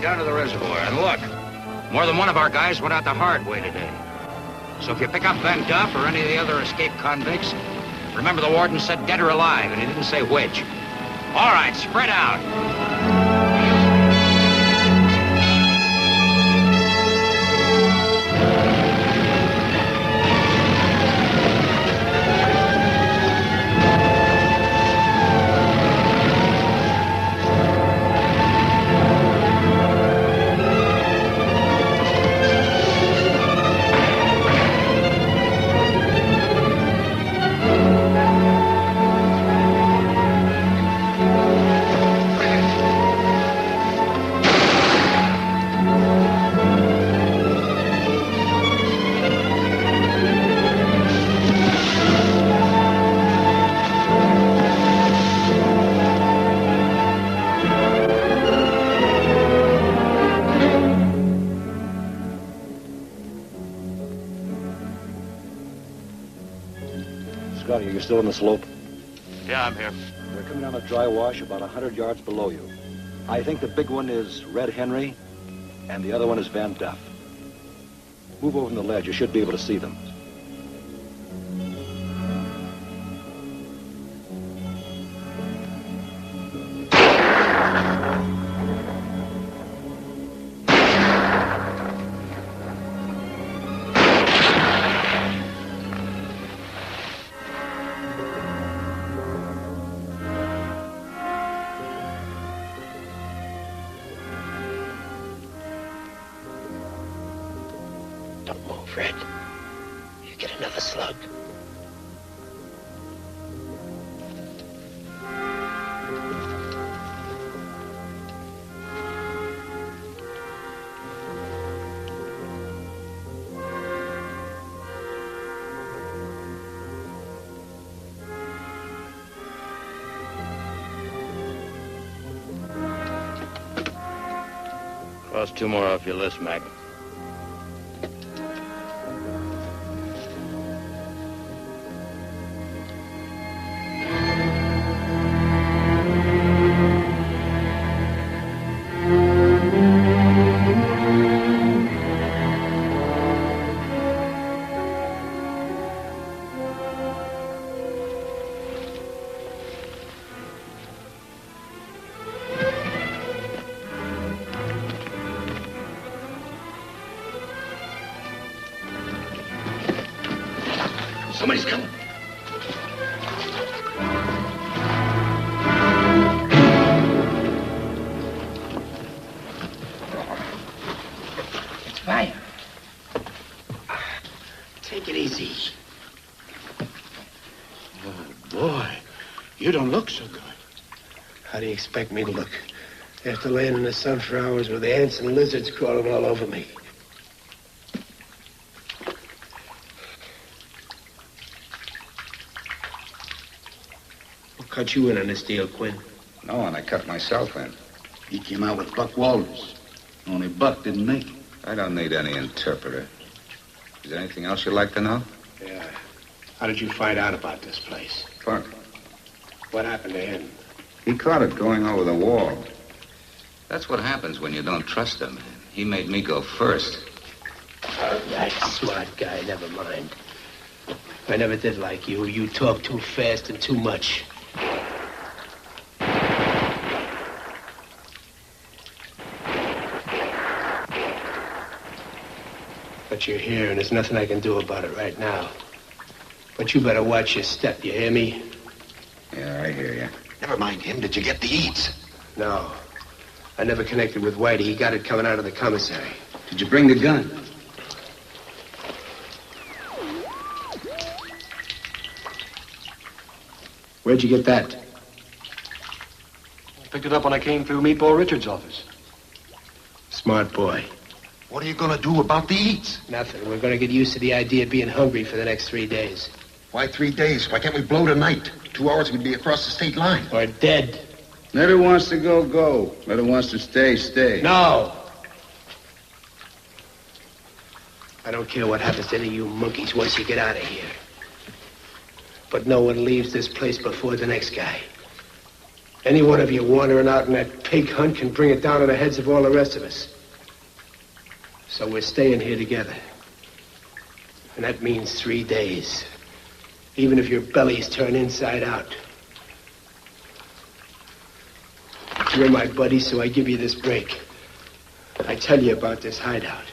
right down to the reservoir. And look, more than one of our guys went out the hard way today. So if you pick up Van Duff or any of the other escaped convicts, remember the warden said dead or alive, and he didn't say which. All right, spread out. Scotty, are you still on the slope? Yeah, I'm here. They're coming down a dry wash about 100 yards below you. I think the big one is Red Henry, and the other one is Van Duff. Move over from the ledge. You should be able to see them. Don't move, Red. You get another slug. Cross 2 more off your list, Mac. Somebody's coming. It's fire. Take it easy. Oh, boy. You don't look so good. How do you expect me to look? After laying in the sun for hours with ants and lizards crawling all over me. Cut you in on this deal, Quinn. No, and I cut myself in. He came out with Buck Walters. Only Buck didn't make it. I don't need any interpreter. Is there anything else you'd like to know? Yeah. How did you find out about this place? Buck. What happened to him? He caught it going over the wall. That's what happens when you don't trust him. He made me go first. That smart guy, never mind. I never did like you. You talk too fast and too much. But you're here, and there's nothing I can do about it right now. But you better watch your step, you hear me? Yeah, I hear you. Never mind him. Did you get the eats? No. I never connected with Whitey. He got it coming out of the commissary. Did you bring the gun? Where'd you get that? Picked it up when I came through Meatball Richards' office. Smart boy. What are you going to do about the eats? Nothing. We're going to get used to the idea of being hungry for the next 3 days. Why 3 days? Why can't we blow tonight? 2 hours, we'd be across the state line. Or dead. Never wants to go, go. Never wants to stay, stay. No! I don't care what happens to any of you monkeys once you get out of here. But no one leaves this place before the next guy. Any one of you wandering out in that pig hunt can bring it down on the heads of all the rest of us. So we're staying here together. And that means 3 days. Even if your bellies turn inside out. You're my buddy, so I give you this break. I tell you about this hideout.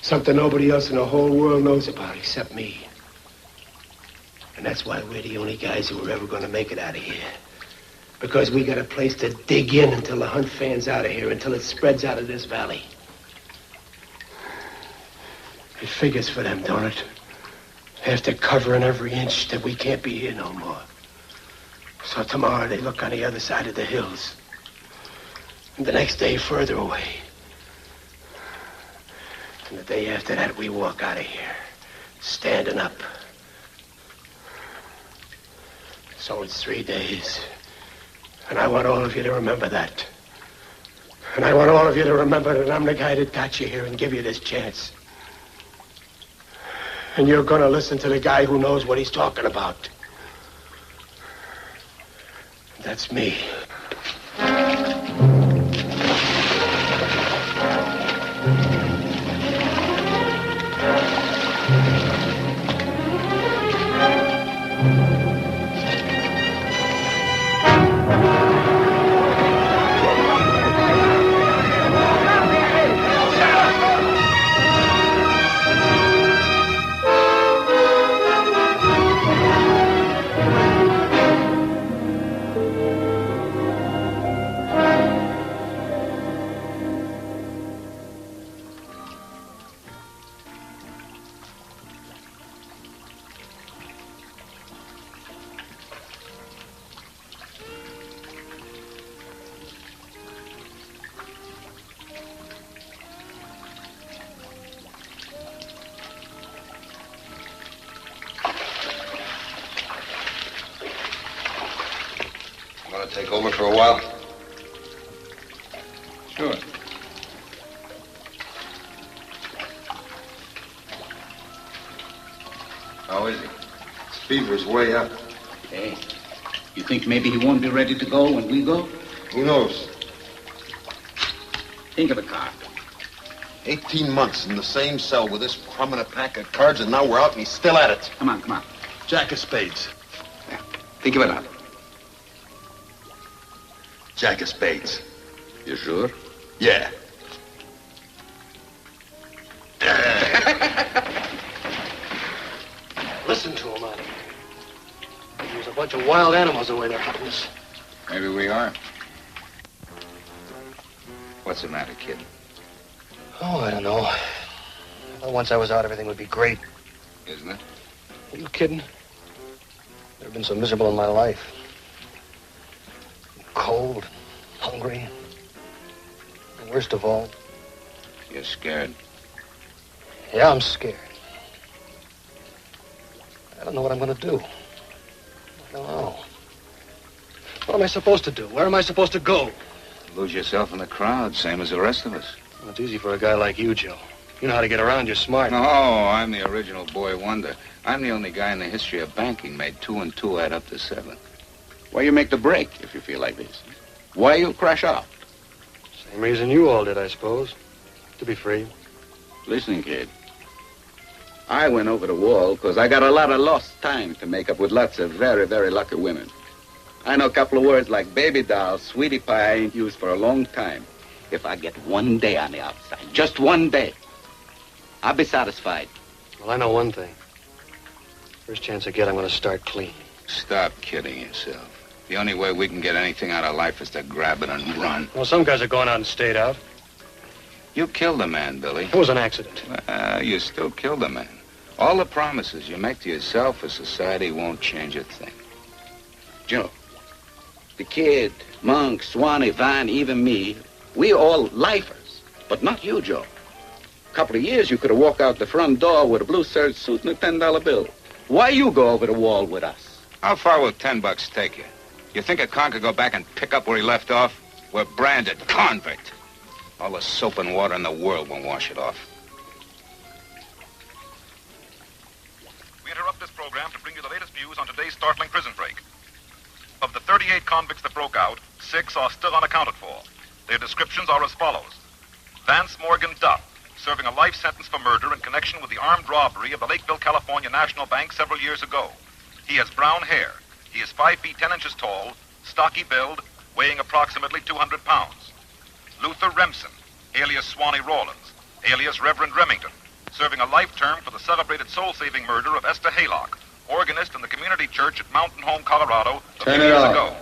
Something nobody else in the whole world knows about except me. And that's why we're the only guys who are ever going to make it out of here. Because we got a place to dig in until the hunt fans out of here, until it spreads out of this valley. It figures for them, don't it? After covering every inch that we can't be here no more. So tomorrow they look on the other side of the hills. And the next day further away. And the day after that we walk out of here, standing up. So it's 3 days. And I want all of you to remember that. And I want all of you to remember that I'm the guy that got you here and give you this chance. And you're gonna listen to the guy who knows what he's talking about. That's me. Take over for a while? Sure. How is he? His fever's way up. Hey, you think maybe he won't be ready to go when we go? Who knows? Think of the car. 18 months in the same cell with this crumb and a pack of cards, and now we're out and he's still at it. Come on, come on. Jack of spades. Yeah, think of it out. Jack of spades. You sure? Yeah. Listen to him, Artie. There's a bunch of wild animals the way they're hunting us. Maybe we are. What's the matter, kid? Oh, I don't know. I thought once I was out, everything would be great. Isn't it? Are you kidding? Never been so miserable in my life. Cold, hungry, and worst of all... You're scared. Yeah, I'm scared. I don't know what I'm going to do. I don't know. What am I supposed to do? Where am I supposed to go? Lose yourself in the crowd, same as the rest of us. Well, it's easy for a guy like you, Joe. You know how to get around. You're smart. No, I'm the original boy wonder. I'm the only guy in the history of banking made 2 and 2 add up to 7. Why you make the break if you feel like this? Why you crash out? Same reason you all did, I suppose. To be free. Listen, kid. I went over the wall because I got a lot of lost time to make up with lots of very, very lucky women. I know a couple of words like baby doll, sweetie pie I ain't used for a long time. If I get 1 day on the outside, just 1 day, I'll be satisfied. Well, I know one thing. First chance I get, I'm going to start clean. Stop kidding yourself. The only way we can get anything out of life is to grab it and run. Well, some guys are going out and stayed out. You killed a man, Billy. It was an accident. You still killed a man. All the promises you make to yourself or society won't change a thing. Joe, the kid, Monk, Swanee, Van, even me, we all lifers. But not you, Joe. A couple of years you could have walked out the front door with a blue serge suit and a $10 bill. Why you go over the wall with us? How far will $10 take you? You think a con could go back and pick up where he left off? We're branded convict. All the soap and water in the world won't wash it off. We interrupt this program to bring you the latest news on today's startling prison break. Of the 30 38 convicts that broke out, 6 are still unaccounted for. Their descriptions are as follows. Vance Morgan Duff, serving a life sentence for murder in connection with the armed robbery of the Lakeville, California National Bank several years ago. He has brown hair. He is 5 feet 10 inches tall, stocky build, weighing approximately 200 pounds. Luther Remsen, alias Swanee Rawlins, alias Reverend Remington, serving a life term for the celebrated soul-saving murder of Esther Haylock, organist in the community church at Mountain Home, Colorado, a few years ago.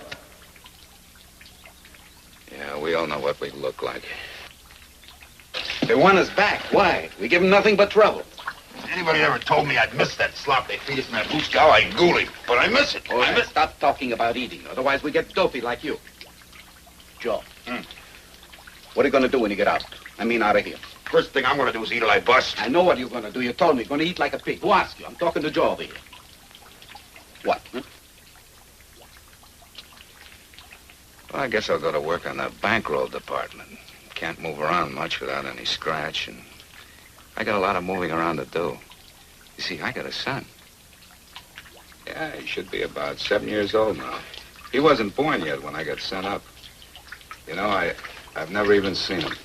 Yeah, we all know what we look like. They want us back. Why? We give them nothing but trouble. Anybody ever told me I'd miss that slop they feed us in that hooskow, I'd gooly. But I miss it. Oh, stop talking about eating. Otherwise, we get dopey like you. Joe. What are you going to do when you get out? I mean, out of here. First thing I'm going to do is eat till I bust. I know what you're going to do. You told me you're going to eat like a pig. Who asked you? I'm talking to Joe over here. What? Huh? Well, I guess I'll go to work on the bankroll department. Can't move around much without any scratch, and I got a lot of moving around to do. You see, I got a son. Yeah, he should be about 7 years old now. He wasn't born yet when I got sent up. You know, I've never even seen him.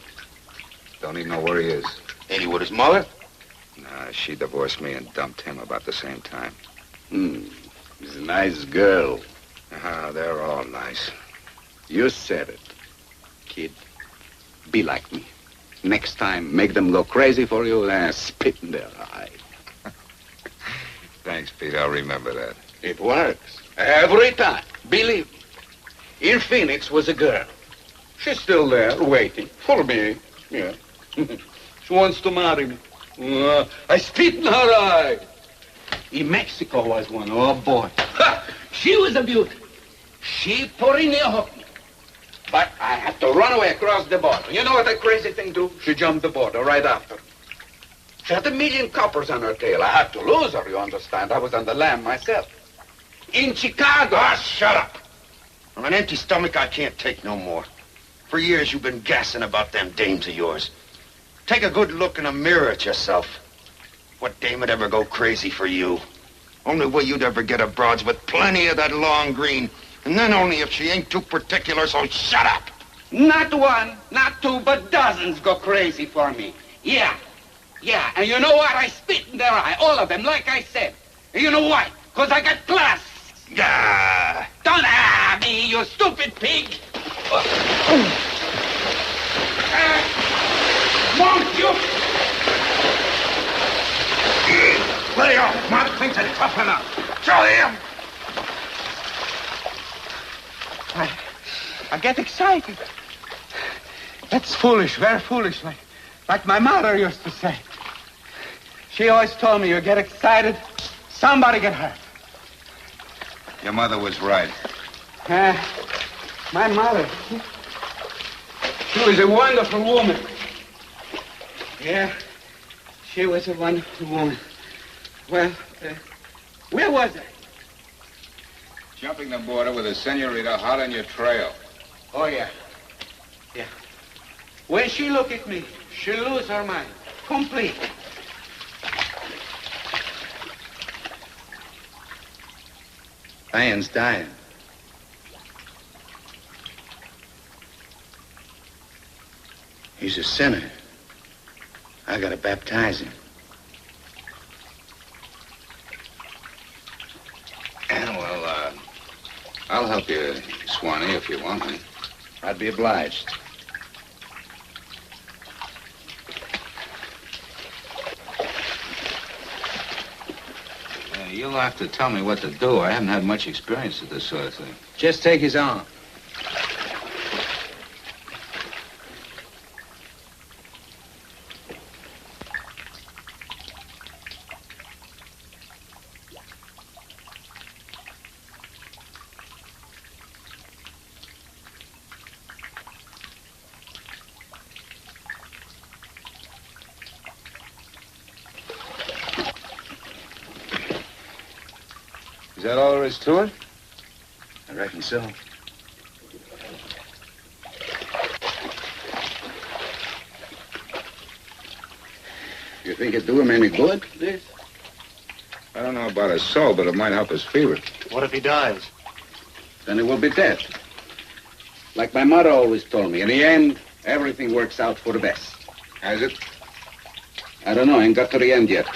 Don't even know where he is. Ain't he with his mother? Nah, she divorced me and dumped him about the same time. He's a nice girl. They're all nice. You said it. Kid, be like me. Next time, make them go crazy for you and spit in their eye. Thanks, Pete. I'll remember that. It works. Every time. Believe me. In Phoenix was a girl. She's still there, waiting for me. Yeah. She wants to marry me. I spit in her eye. In Mexico was one. Oh, boy. She was a beauty. She put in the hook. But I had to run away across the border. You know what that crazy thing do? She jumped the border right after. She had 1 million coppers on her tail. I had to lose her, you understand. I was on the lam myself. In Chicago. Shut up. On an empty stomach, I can't take no more. For years, you've been gassing about them dames of yours. Take a good look in a mirror at yourself. What dame would ever go crazy for you? Only way you'd ever get a broad's with plenty of that long green. And then only if she ain't too particular, so shut up. Not one, not two, but dozens go crazy for me. Yeah. And you know what? I spit in their eye, all of them, like I said. And you know why? Because I got class. Gah! Don't me, you stupid pig. Won't you? Lay off. Mark thinks it's tough enough. Show him. I get excited. That's foolish, very foolish, like my mother used to say. She always told me, you get excited, somebody get hurt. Your mother was right. My mother, she was a wonderful woman. Yeah, she was a wonderful woman. Well, where was I? Jumping the border with a senorita hot on your trail. Oh, yeah. When she look at me, she lose her mind. Complete. Man's dying. He's a sinner. I gotta baptize him. Yeah, well, I'll help you, Swanee, if you want me. I'd be obliged. You'll have to tell me what to do. I haven't had much experience with this sort of thing. Just take his arm. Is that all there is to it? I reckon so. You think it'd do him any good, this? I don't know about his soul, but it might help his fever. What if he dies? then it will be dead. Like my mother always told me, in the end, everything works out for the best. Has it? I don't know, I ain't got to the end yet.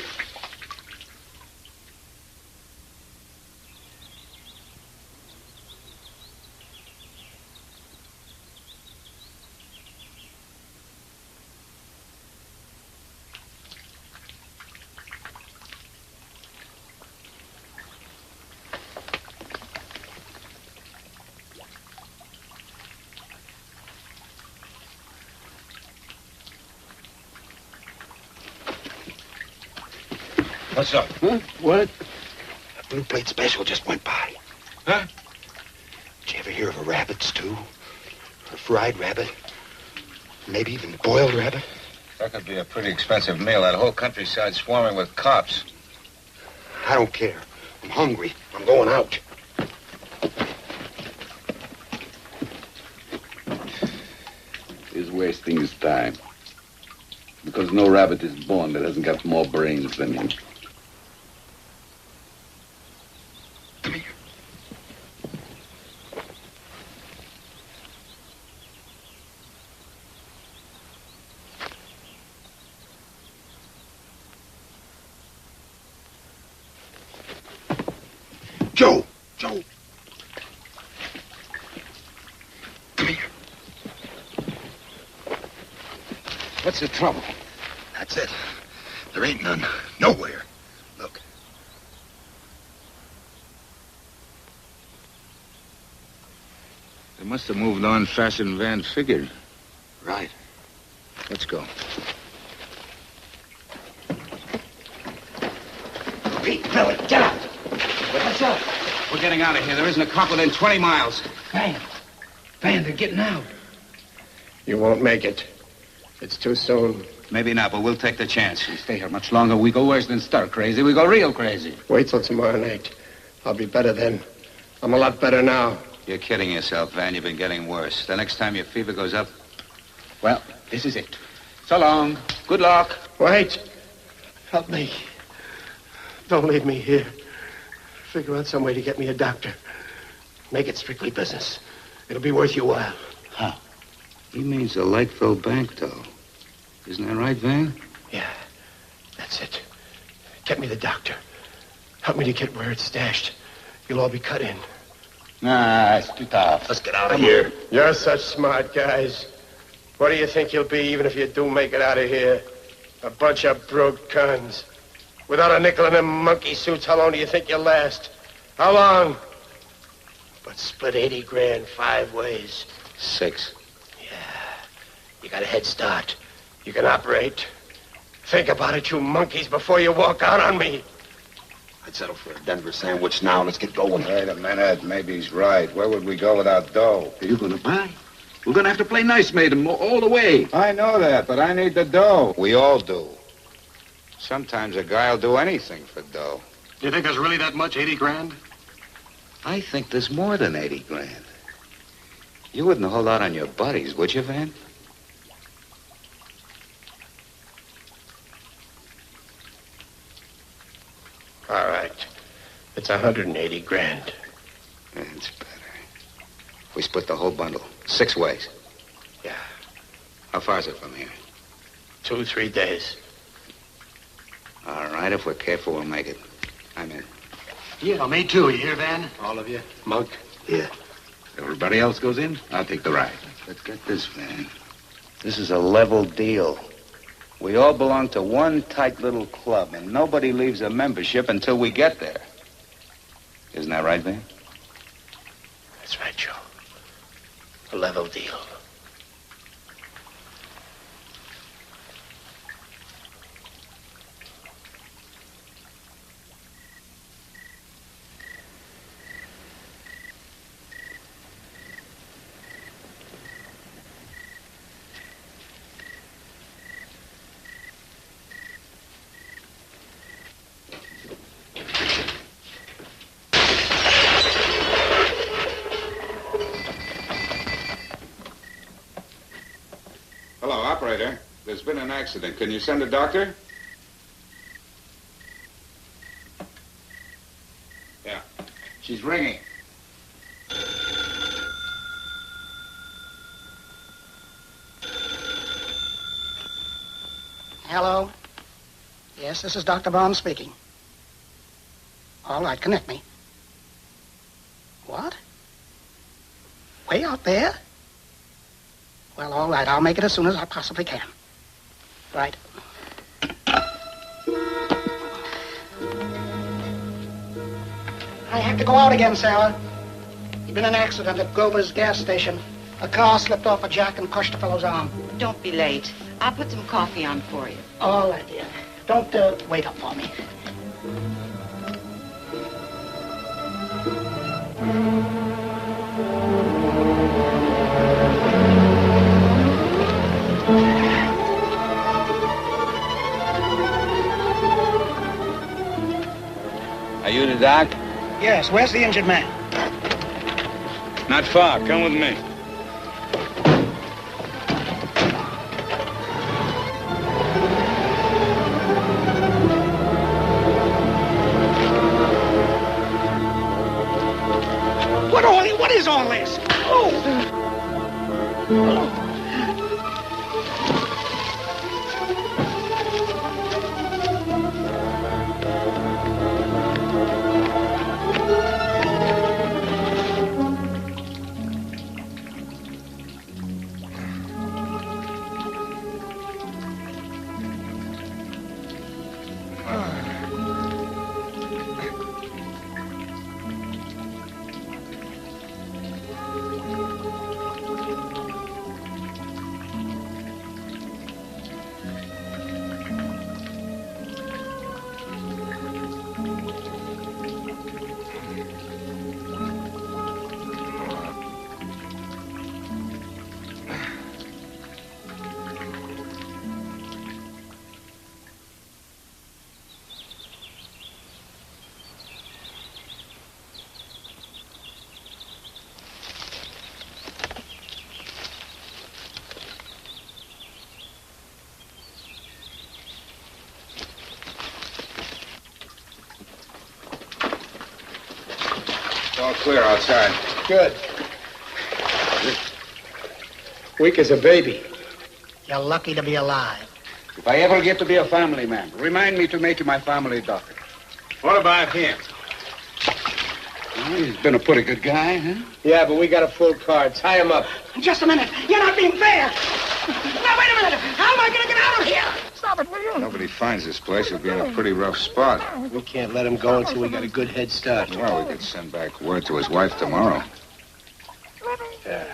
What's up? Huh? What? A blue plate special just went by. Huh? Did you ever hear of a rabbit stew? Or a fried rabbit? Maybe even boiled rabbit? That could be a pretty expensive meal. That whole countryside swarming with cops. I don't care. I'm hungry. I'm going out. He's wasting his time. Because no rabbit is born that hasn't got more brains than him. Come here. Joe! Joe! Come here. What's the trouble? That's it. There ain't none. Nowhere. Look. They must have moved on faster than Van figured. Right. Let's go. Pete, Billy, get out! What's up? We're getting out of here. There isn't a cop within 20 miles. Van, they're getting out. You won't make it. It's too soon. Maybe not, but we'll take the chance. We stay here much longer, we go worse than stir crazy. We go real crazy. Wait till tomorrow night. I'll be better then. I'm a lot better now. You're kidding yourself, Van. You've been getting worse. The next time your fever goes up, well, this is it. So long. Good luck. Wait. Help me. Don't leave me here. Figure out some way to get me a doctor. Make it strictly business. It'll be worth your while. Huh. He means the Lakeville Bank, though. Isn't that right, Van? Yeah, that's it. Get me the doctor. Help me to get where it's stashed. You'll all be cut in. Nah, it's too tough. Let's get out of here. You're such smart guys. What do you think you'll be even if you do make it out of here? A bunch of broke cons. Without a nickel in them monkey suits, how long do you think you'll last? How long? But split 80 grand 5 ways. 6. You got a head start. You can operate. Think about it, you monkeys, before you walk out on me. I'd settle for a Denver sandwich now. Let's get going. Wait a minute. Maybe he's right. Where would we go without dough? Are you going to buy? We're going to have to play nice, madam, all the way. I know that, but I need the dough. We all do. Sometimes a guy'll do anything for dough. You think there's really that much, 80 grand? I think there's more than 80 grand. You wouldn't hold out on your buddies, would you, Van? All right. It's 180 grand. That's better. We split the whole bundle. 6 ways. Yeah. How far is it from here? 2-3 days. All right, if we're careful, we'll make it. I'm in. Yeah, me too. You hear, Van? All of you? Monk? Yeah. Everybody else goes in, I'll take the ride. But get this, Van. This is a level deal. We all belong to one tight little club, and nobody leaves a membership until we get there. Isn't that right, Van? That's right, Joe. A level deal. Hello, operator. There's been an accident. Can you send a doctor? Yeah. She's ringing. Yes, this is Dr. Bond speaking. All right, connect me. What? Way out there? Well, all right, I'll make it as soon as I possibly can. Right. I have to go out again, Sarah. There's been an accident at Grover's gas station. A car slipped off a jack and crushed a fellow's arm. Don't be late. I'll put some coffee on for you. All right, dear. Don't wait up for me. Are you the doc? Yes, where's the injured man? Not far. Come with me. What is all this? Oh! It's all clear outside. Good. Weak as a baby. You're lucky to be alive. If I ever get to be a family man, remind me to make you my family doctor. What about him? Well, he's been a pretty good guy, huh? Yeah, but we got a full car. Tie him up. Just a minute. You're not being fair. Now, wait a minute. How am I going to get out of here? Stop it, will you? Nobody finds this place. He'll be in a pretty rough spot. We can't let him go until we got a good head start. Well, we could send back word to his wife tomorrow. Yeah.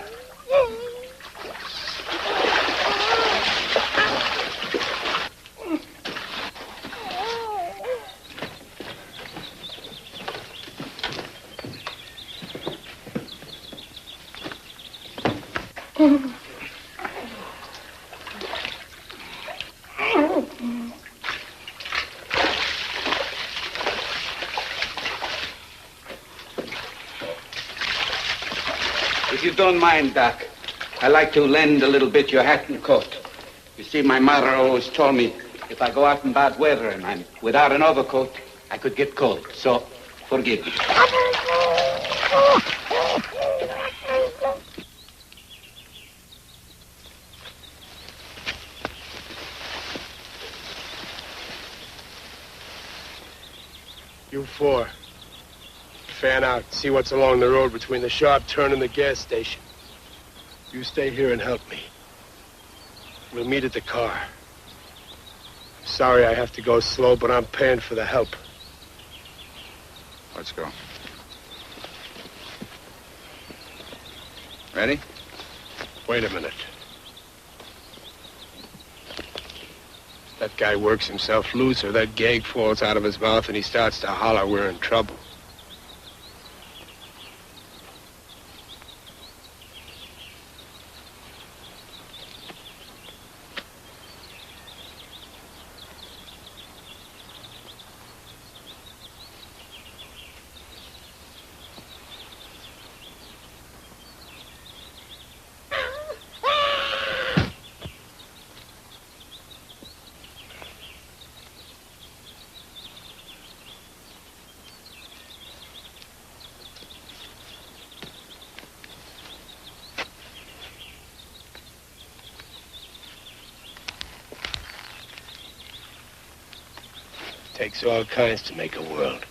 If you don't mind, Doc, I like to lend a little bit your hat and coat. You see, my mother always told me if I go out in bad weather and I'm without an overcoat, I could get cold. So, forgive me. You four. Fan out. See what's along the road between the sharp turn and the gas station. You stay here and help me. We'll meet at the car. Sorry I have to go slow, but I'm paying for the help. Let's go. Ready? Wait a minute. If that guy works himself loose or that gag falls out of his mouth and he starts to holler, we're in trouble. Takes all kinds to make a world.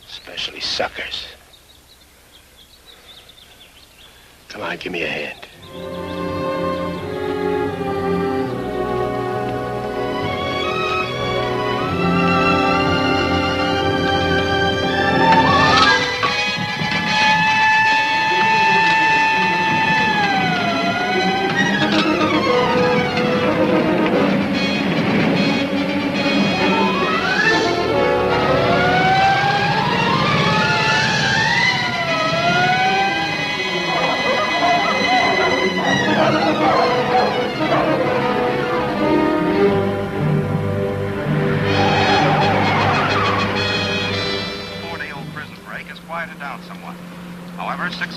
Especially suckers. Come on, give me a hand.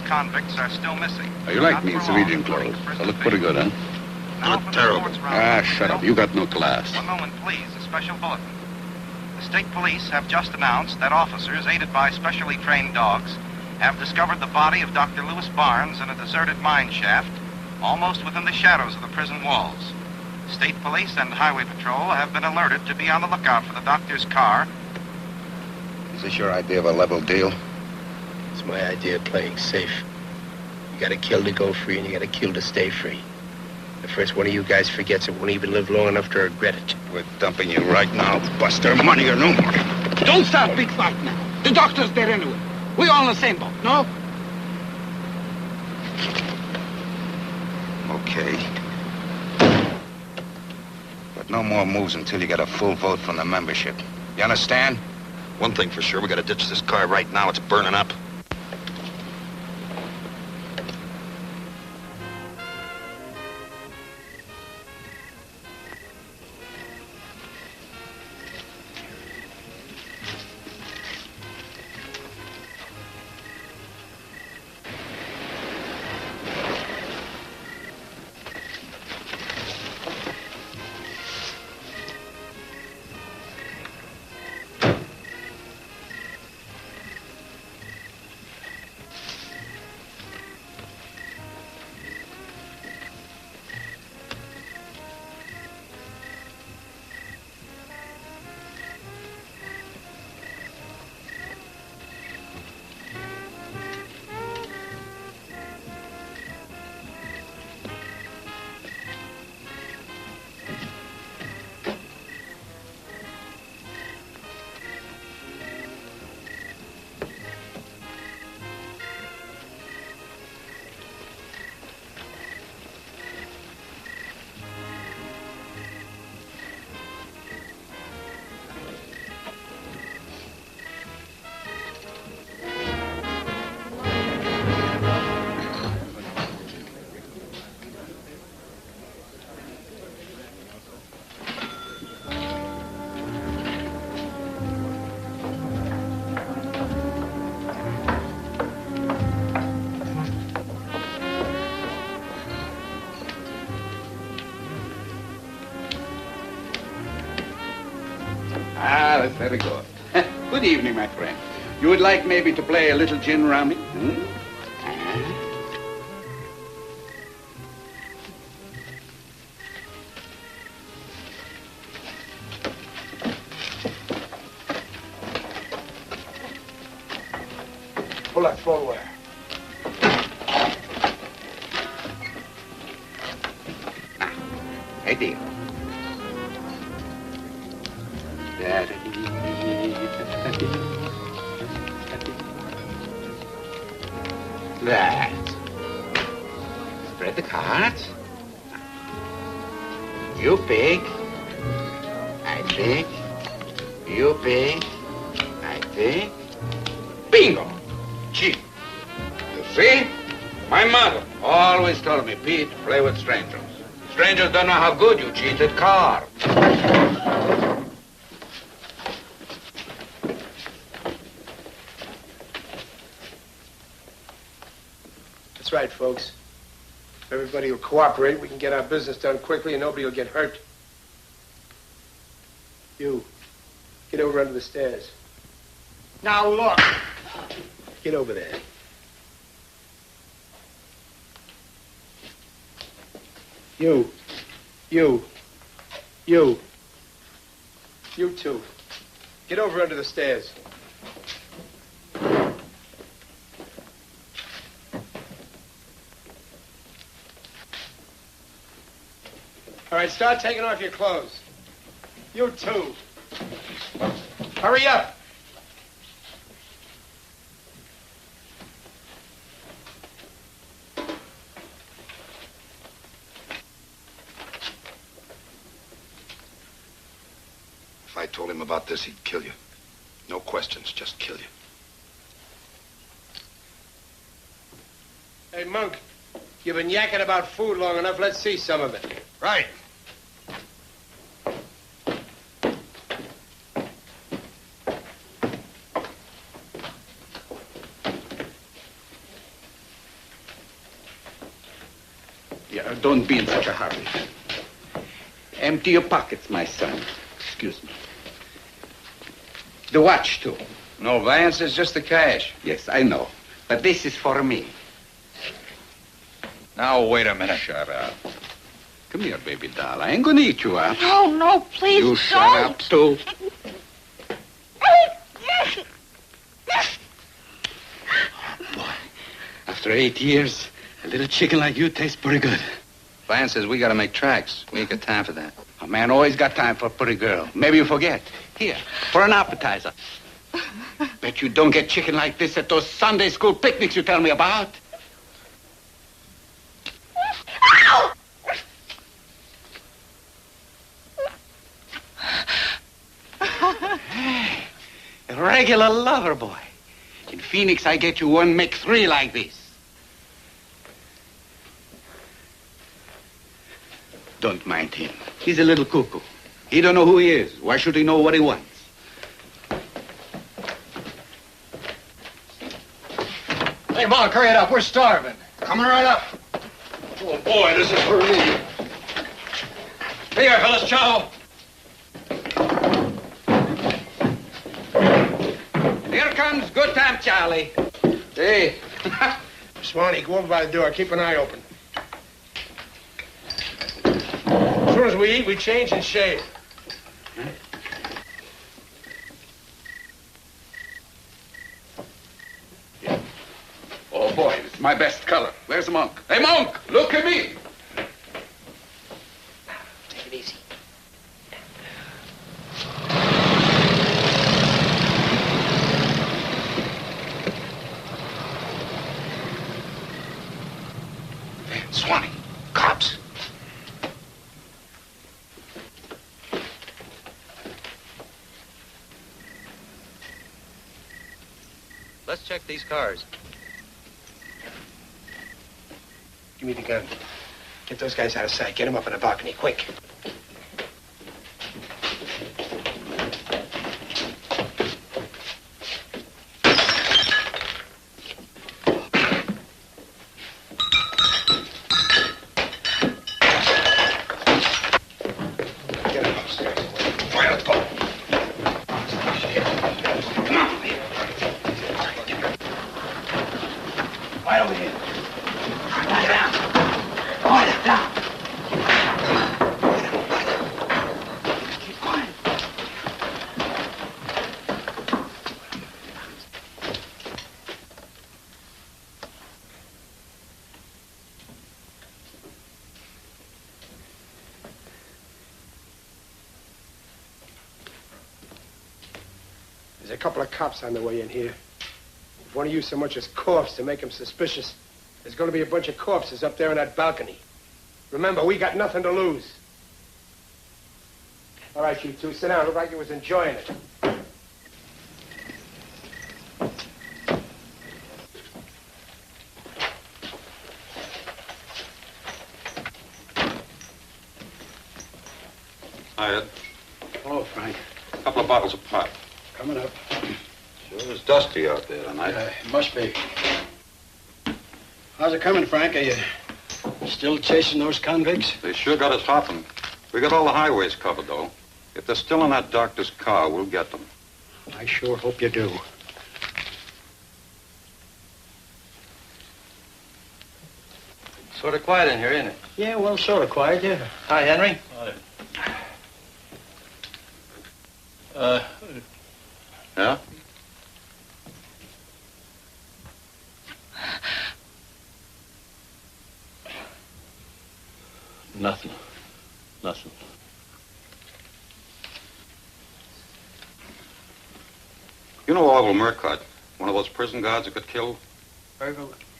Convicts are still missing. Oh, you like me in civilian clothes. I look pretty good, huh? You look terrible. Ah, shut up. You got no class. One moment, please. A special bulletin. The state police have just announced that officers, aided by specially trained dogs, have discovered the body of Dr. Lewis Barnes in a deserted mine shaft, almost within the shadows of the prison walls. State police and highway patrol have been alerted to be on the lookout for the doctor's car. Is this your idea of a level deal? It's my idea of playing safe. You gotta kill to go free, and you gotta kill to stay free. The first one of you guys forgets it won't even live long enough to regret it. We're dumping you right now, Buster. Money or no money. Don't start big fight now. The doctor's dead anyway. We're all in the same boat, no? Okay. But no more moves until you get a full vote from the membership. You understand? One thing for sure, we gotta ditch this car right now. It's burning up. Ah, that's very good. Good evening, my friend. You would like maybe to play a little gin rummy? Pull that phone wire. Hey, dear. That. Spread the cards. You pick. I pick. You pick. I pick. Bingo! Cheap. You see? My mother always told me, Pete, play with strangers. Strangers don't know how good you cheat at cards. That's right, folks. If everybody will cooperate, we can get our business done quickly and nobody will get hurt. You, get over under the stairs. Now look. Get over there. You two. Get over under the stairs. All right, start taking off your clothes. You too. Hurry up. If I told him about this, he'd kill you. No questions, just kill you. Hey, Monk, you've been yakking about food long enough. Let's see some of it. Right. Yeah, don't be in such a hurry. Empty your pockets, my son. Excuse me. The watch, too. No, Vance, it's just the cash. Yes, I know. But this is for me. Now, wait a minute. Shut up. Come here, baby doll. I ain't gonna eat you up. No, please You don't. shut up, too. Boy, after 8 years, a little chicken like you tastes pretty good. Vance says we gotta make tracks. We ain't got time for that. A man always got time for a pretty girl. Maybe you forget. Here, for an appetizer. Bet you don't get chicken like this at those Sunday school picnics you tell me about. Hey, a regular lover boy. In Phoenix, I get you one, make 3 like this. Don't mind him. He's a little cuckoo. He don't know who he is. Why should he know what he wants? Hey, Monk, hurry it up. We're starving. Coming right up. Oh, boy, this is for me. Here, fellas, chow. Here comes good time, Charlie. Hey. Swanee, go over by the door. Keep an eye open. As soon as we eat, we change and shave. Yeah. Oh, boy, it's my best color. Where's Monk? Hey, Monk, look at me. Take it easy. Swanee, cops. Let's check these cars. Give me the gun. Get those guys out of sight. Get them up in the balcony, quick. Get them upstairs. All right, let's go. Come on. Right over here. Lie down. Lie down. Keep quiet. There's a couple of cops on the way in here. If one of you so much as coughs to make him suspicious, there's going to be a bunch of corpses up there in that balcony. Remember, we got nothing to lose. All right, you two, sit down. Look like you was enjoying it. Hi, Ed. Hello, Frank. A couple of bottles of pop. Coming up. Sure is dusty out there tonight. It must be. How's it coming, Frank? Are you still chasing those convicts? They sure got us hopping. We got all the highways covered, though. If they're still in that doctor's car, we'll get them. I sure hope you do. Sort of quiet in here, isn't it? Yeah, well, sort of quiet, yeah. Hi, Henry. Yeah? Nothing. Nothing. You know Orville Murcott, one of those prison guards that got killed?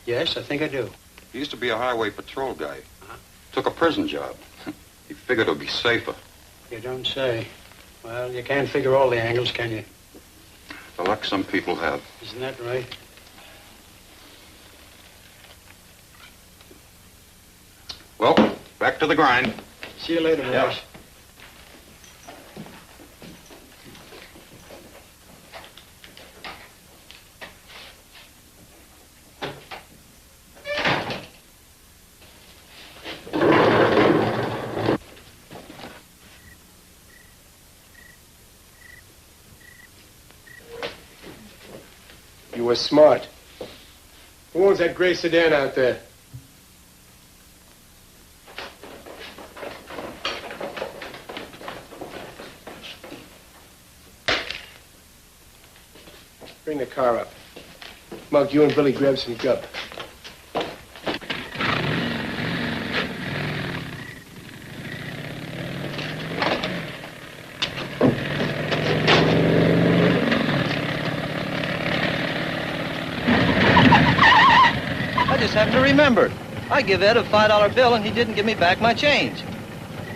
Yes, I think I do. He used to be a highway patrol guy. Took a prison job. He figured it would be safer. You don't say. Well, you can't figure all the angles, can you? The luck some people have. Isn't that right? Well, back to the grind. See you later, boys. You were smart. Who owns that gray sedan out there? Bring the car up. Mug, you and Billy grab some gup. I just happened to remember. I give Ed a $5 bill and he didn't give me back my change.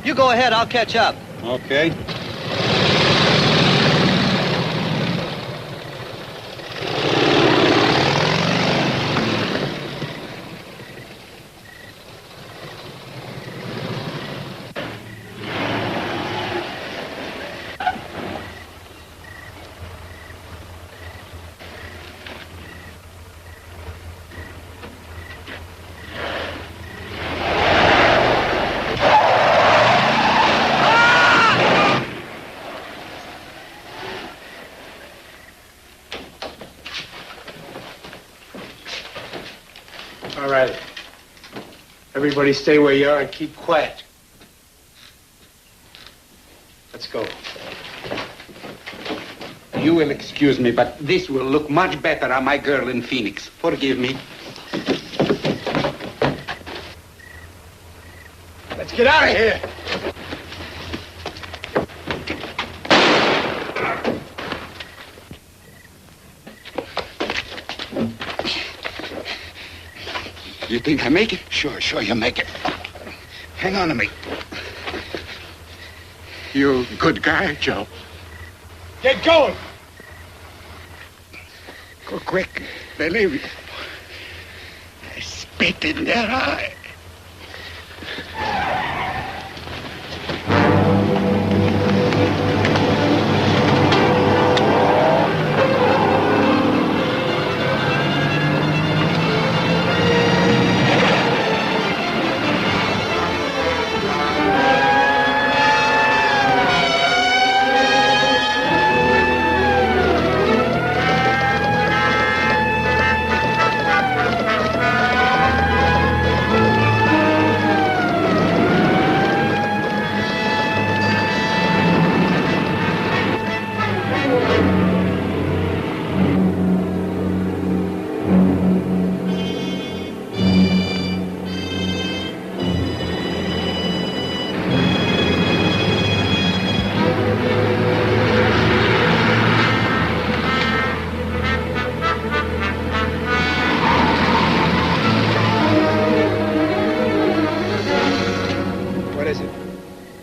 You go ahead, I'll catch up. Okay. All right. Everybody stay where you are and keep quiet. Let's go. You will excuse me, but this will look much better on my girl in Phoenix. Forgive me. Let's get out of here. You think I make it? Sure, you make it. Hang on to me. You a good guy, Joe. Get going. Go quick. They leave you. I spit in their eye.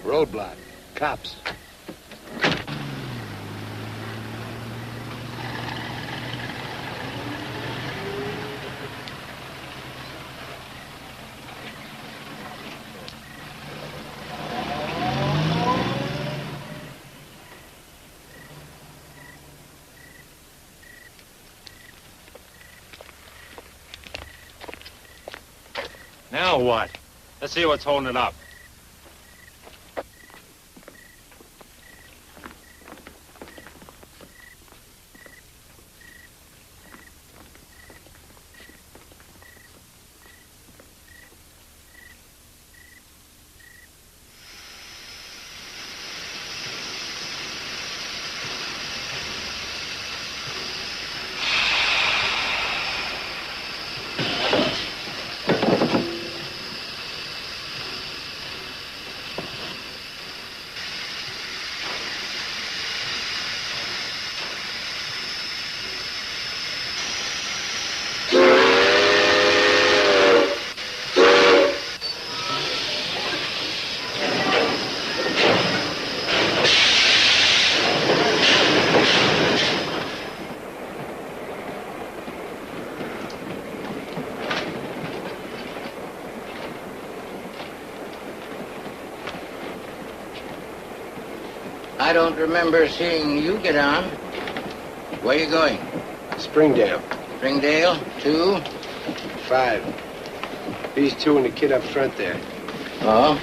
Roadblock. Cops. Now what? Let's see what's holding it up. I don't remember seeing you get on. Where you going? Springdale. Springdale? 2? 5. These 2 and the kid up front there. Oh?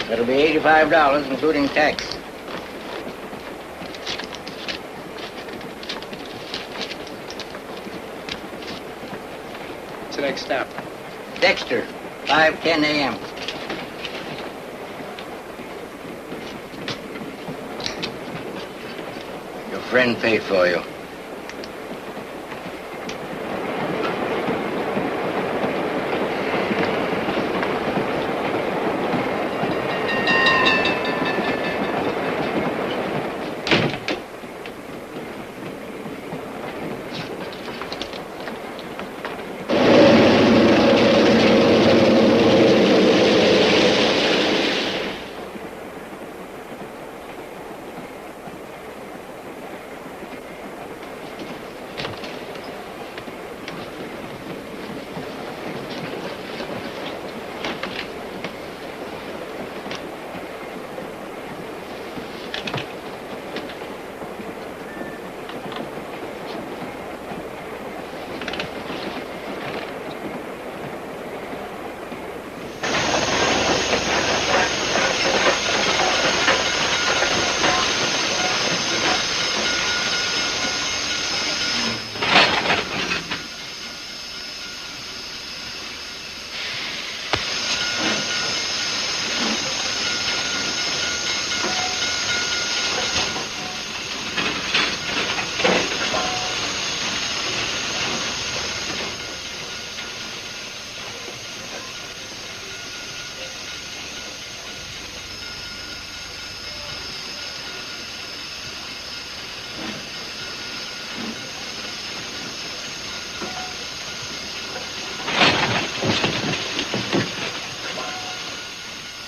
That'll be $85, including tax. What's the next stop? Dexter, 5:10 a.m. Your friend paid for you.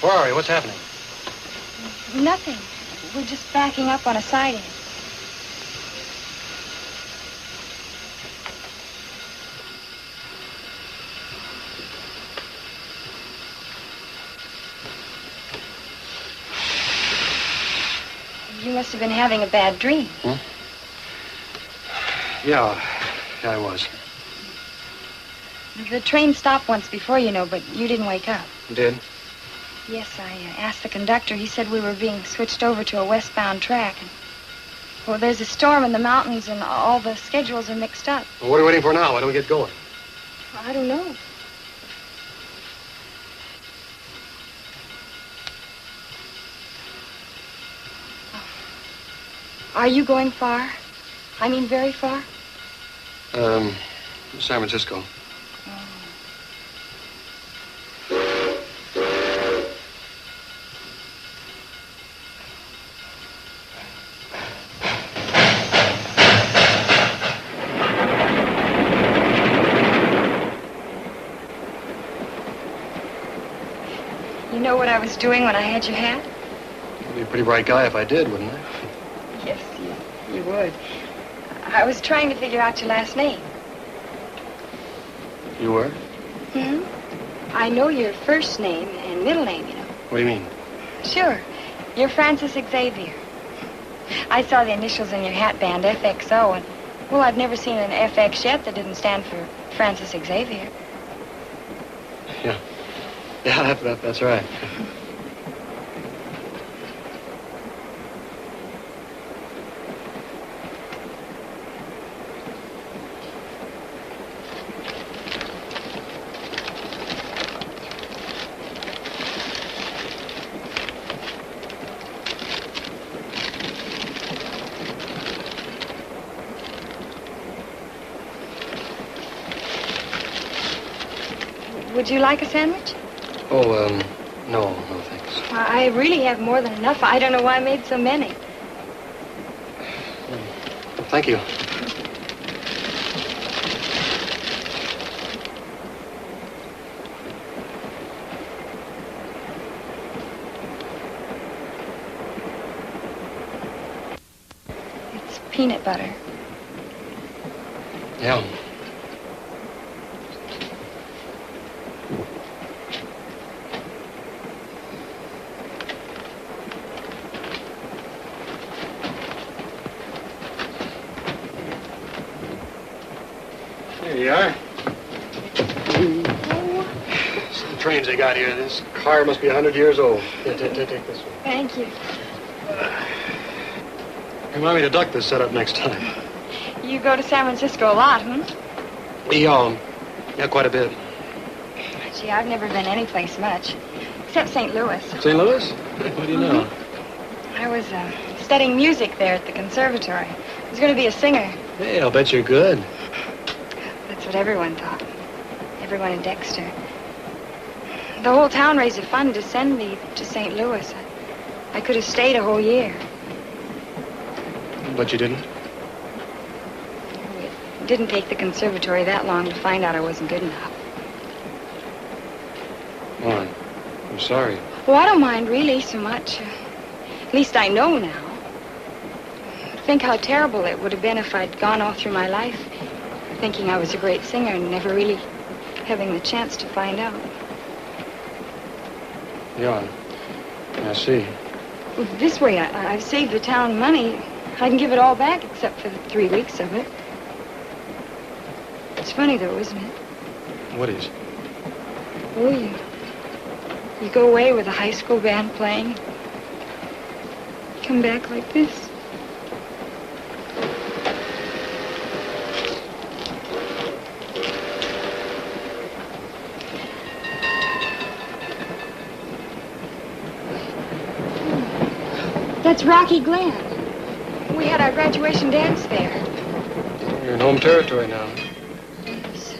Where are you? What's happening? Nothing. We're just backing up on a siding. You must have been having a bad dream. Yeah, I was. The train stopped once before, you know, but you didn't wake up. Did? Yes, I asked the conductor. He said we were being switched over to a westbound track. And, well, there's a storm in the mountains and all the schedules are mixed up. Well, what are we waiting for now? Why don't we get going? I don't know. Are you going far? I mean, very far? San Francisco. You know what I was doing when I had your hat? You'd be a pretty bright guy if I did, wouldn't I? Yes, you would. I was trying to figure out your last name. You were? I know your first name and middle name, you know. What do you mean? Sure. You're Francis Xavier. I saw the initials in your hat band, FXO, and, well, I've never seen an FX yet that didn't stand for Francis Xavier. Yeah, that's right. Would you like a sandwich? Oh, no, thanks. I really have more than enough. I don't know why I made so many. Thank you. It's peanut butter. Yeah. Here you are. Some trains they got here. This car must be 100 years old. Here, take this one. Thank you. Remind me to duck this setup next time. You go to San Francisco a lot, hmm? Yeah, quite a bit. Gee, I've never been anyplace much, except St. Louis. St. Louis? What do you know? I was studying music there at the conservatory. I was going to be a singer. Hey, I'll bet you're good. That's what everyone thought. Everyone in Dexter. The whole town raised a fund to send me to St. Louis. I could have stayed a whole year. But you didn't? It didn't take the conservatory that long to find out I wasn't good enough. Oh, I'm sorry. Well, I don't mind really so much. At least I know now. Think how terrible it would have been if I'd gone all through my life thinking I was a great singer and never really having the chance to find out. Yeah, I see. Well, this way, I've saved the town money. I can give it all back except for the 3 weeks of it. It's funny, though, isn't it? What is? Oh, you go away with a high school band playing. Come back like this. That's Rocky Glen. We had our graduation dance there. You're in home territory now. Yes.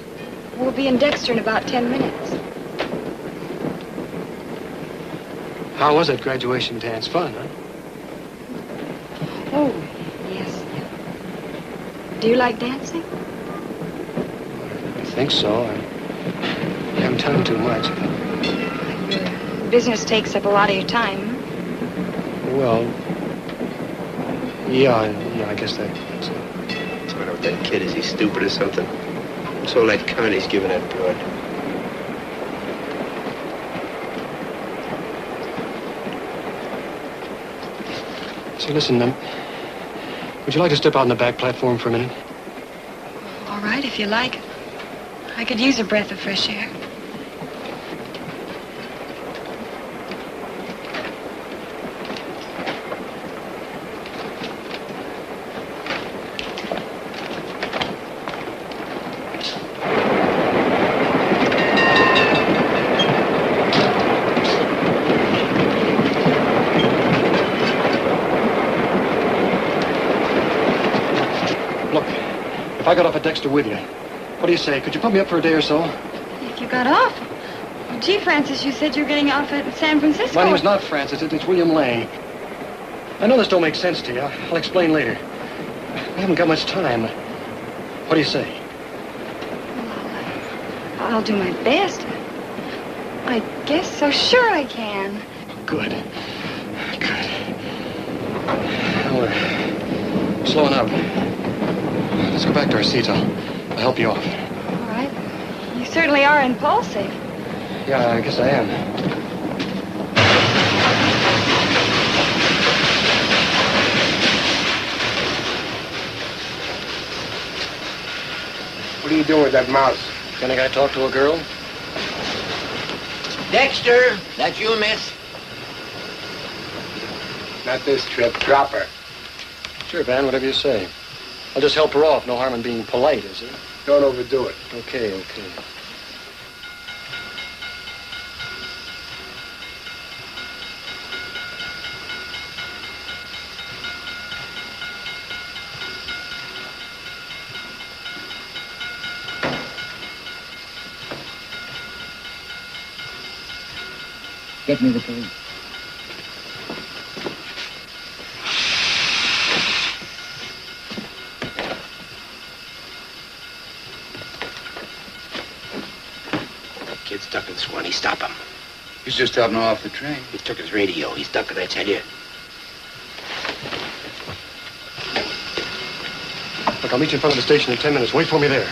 We'll be in Dexter in about 10 minutes. How was that graduation dance? Fun, huh? Oh, yes. Do you like dancing? I think so. I haven't done too much. Your business takes up a lot of your time. Well, yeah, I guess that's it. What's the matter with that kid? Is he stupid or something? What's all that Connie's giving that broad? So listen, would you like to step out on the back platform for a minute? All right, if you like. I could use a breath of fresh air. If I got off at Dexter with you, what do you say? Could you put me up for a day or so? If you got off? Gee, Francis, you said you were getting off at San Francisco. My name's not Francis. It's William Lang. I know this don't make sense to you. I'll explain later. I haven't got much time. What do you say? Well, I'll do my best. I guess so. Sure I can. Good. Good. Well, we're slowing up. Let's go back to our seats. I'll help you off. All right. You certainly are impulsive. Yeah, I guess I am. What are you doing with that mouse? Can a guy talk to a girl? Dexter, that's you, miss? Not this trip. Drop her. Sure, Van, whatever you say. I'll just help her off. No harm in being polite, is there? Don't overdo it. Okay. Get me the police. Kid's ducking Swanee. Stop him. He's just helping her off the train. He took his radio. He's ducking, I tell you. Look, I'll meet you in front of the station in 10 minutes. Wait for me there.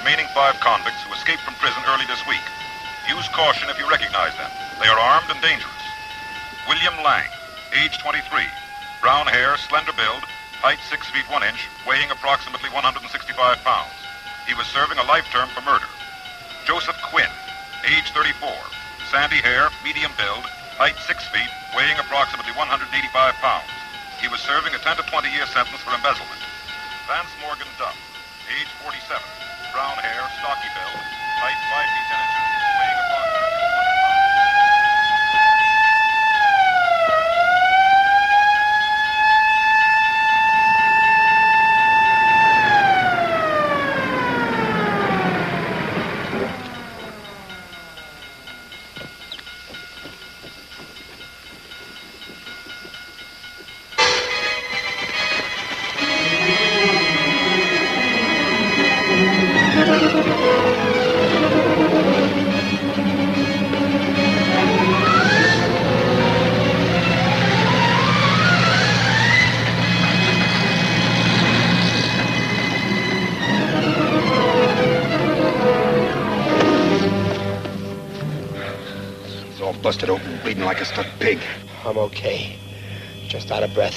remaining 5 convicts who escaped from prison early this week. Use caution if you recognize them. They are armed and dangerous. William Lang, age 23, brown hair, slender build, height 6 feet 1 inch, weighing approximately 165 pounds. He was serving a life term for murder. Joseph Quinn, age 34, sandy hair, medium build, height 6 feet, weighing approximately 185 pounds. He was serving a 10 to 20-year sentence for embezzlement. Vance Morgan Duff, age 47, brown hair, stocky build, height 5 feet 10 inches, weighing approximately 100 pounds. It's all busted open, bleeding like a stuck pig. I'm okay. Just out of breath.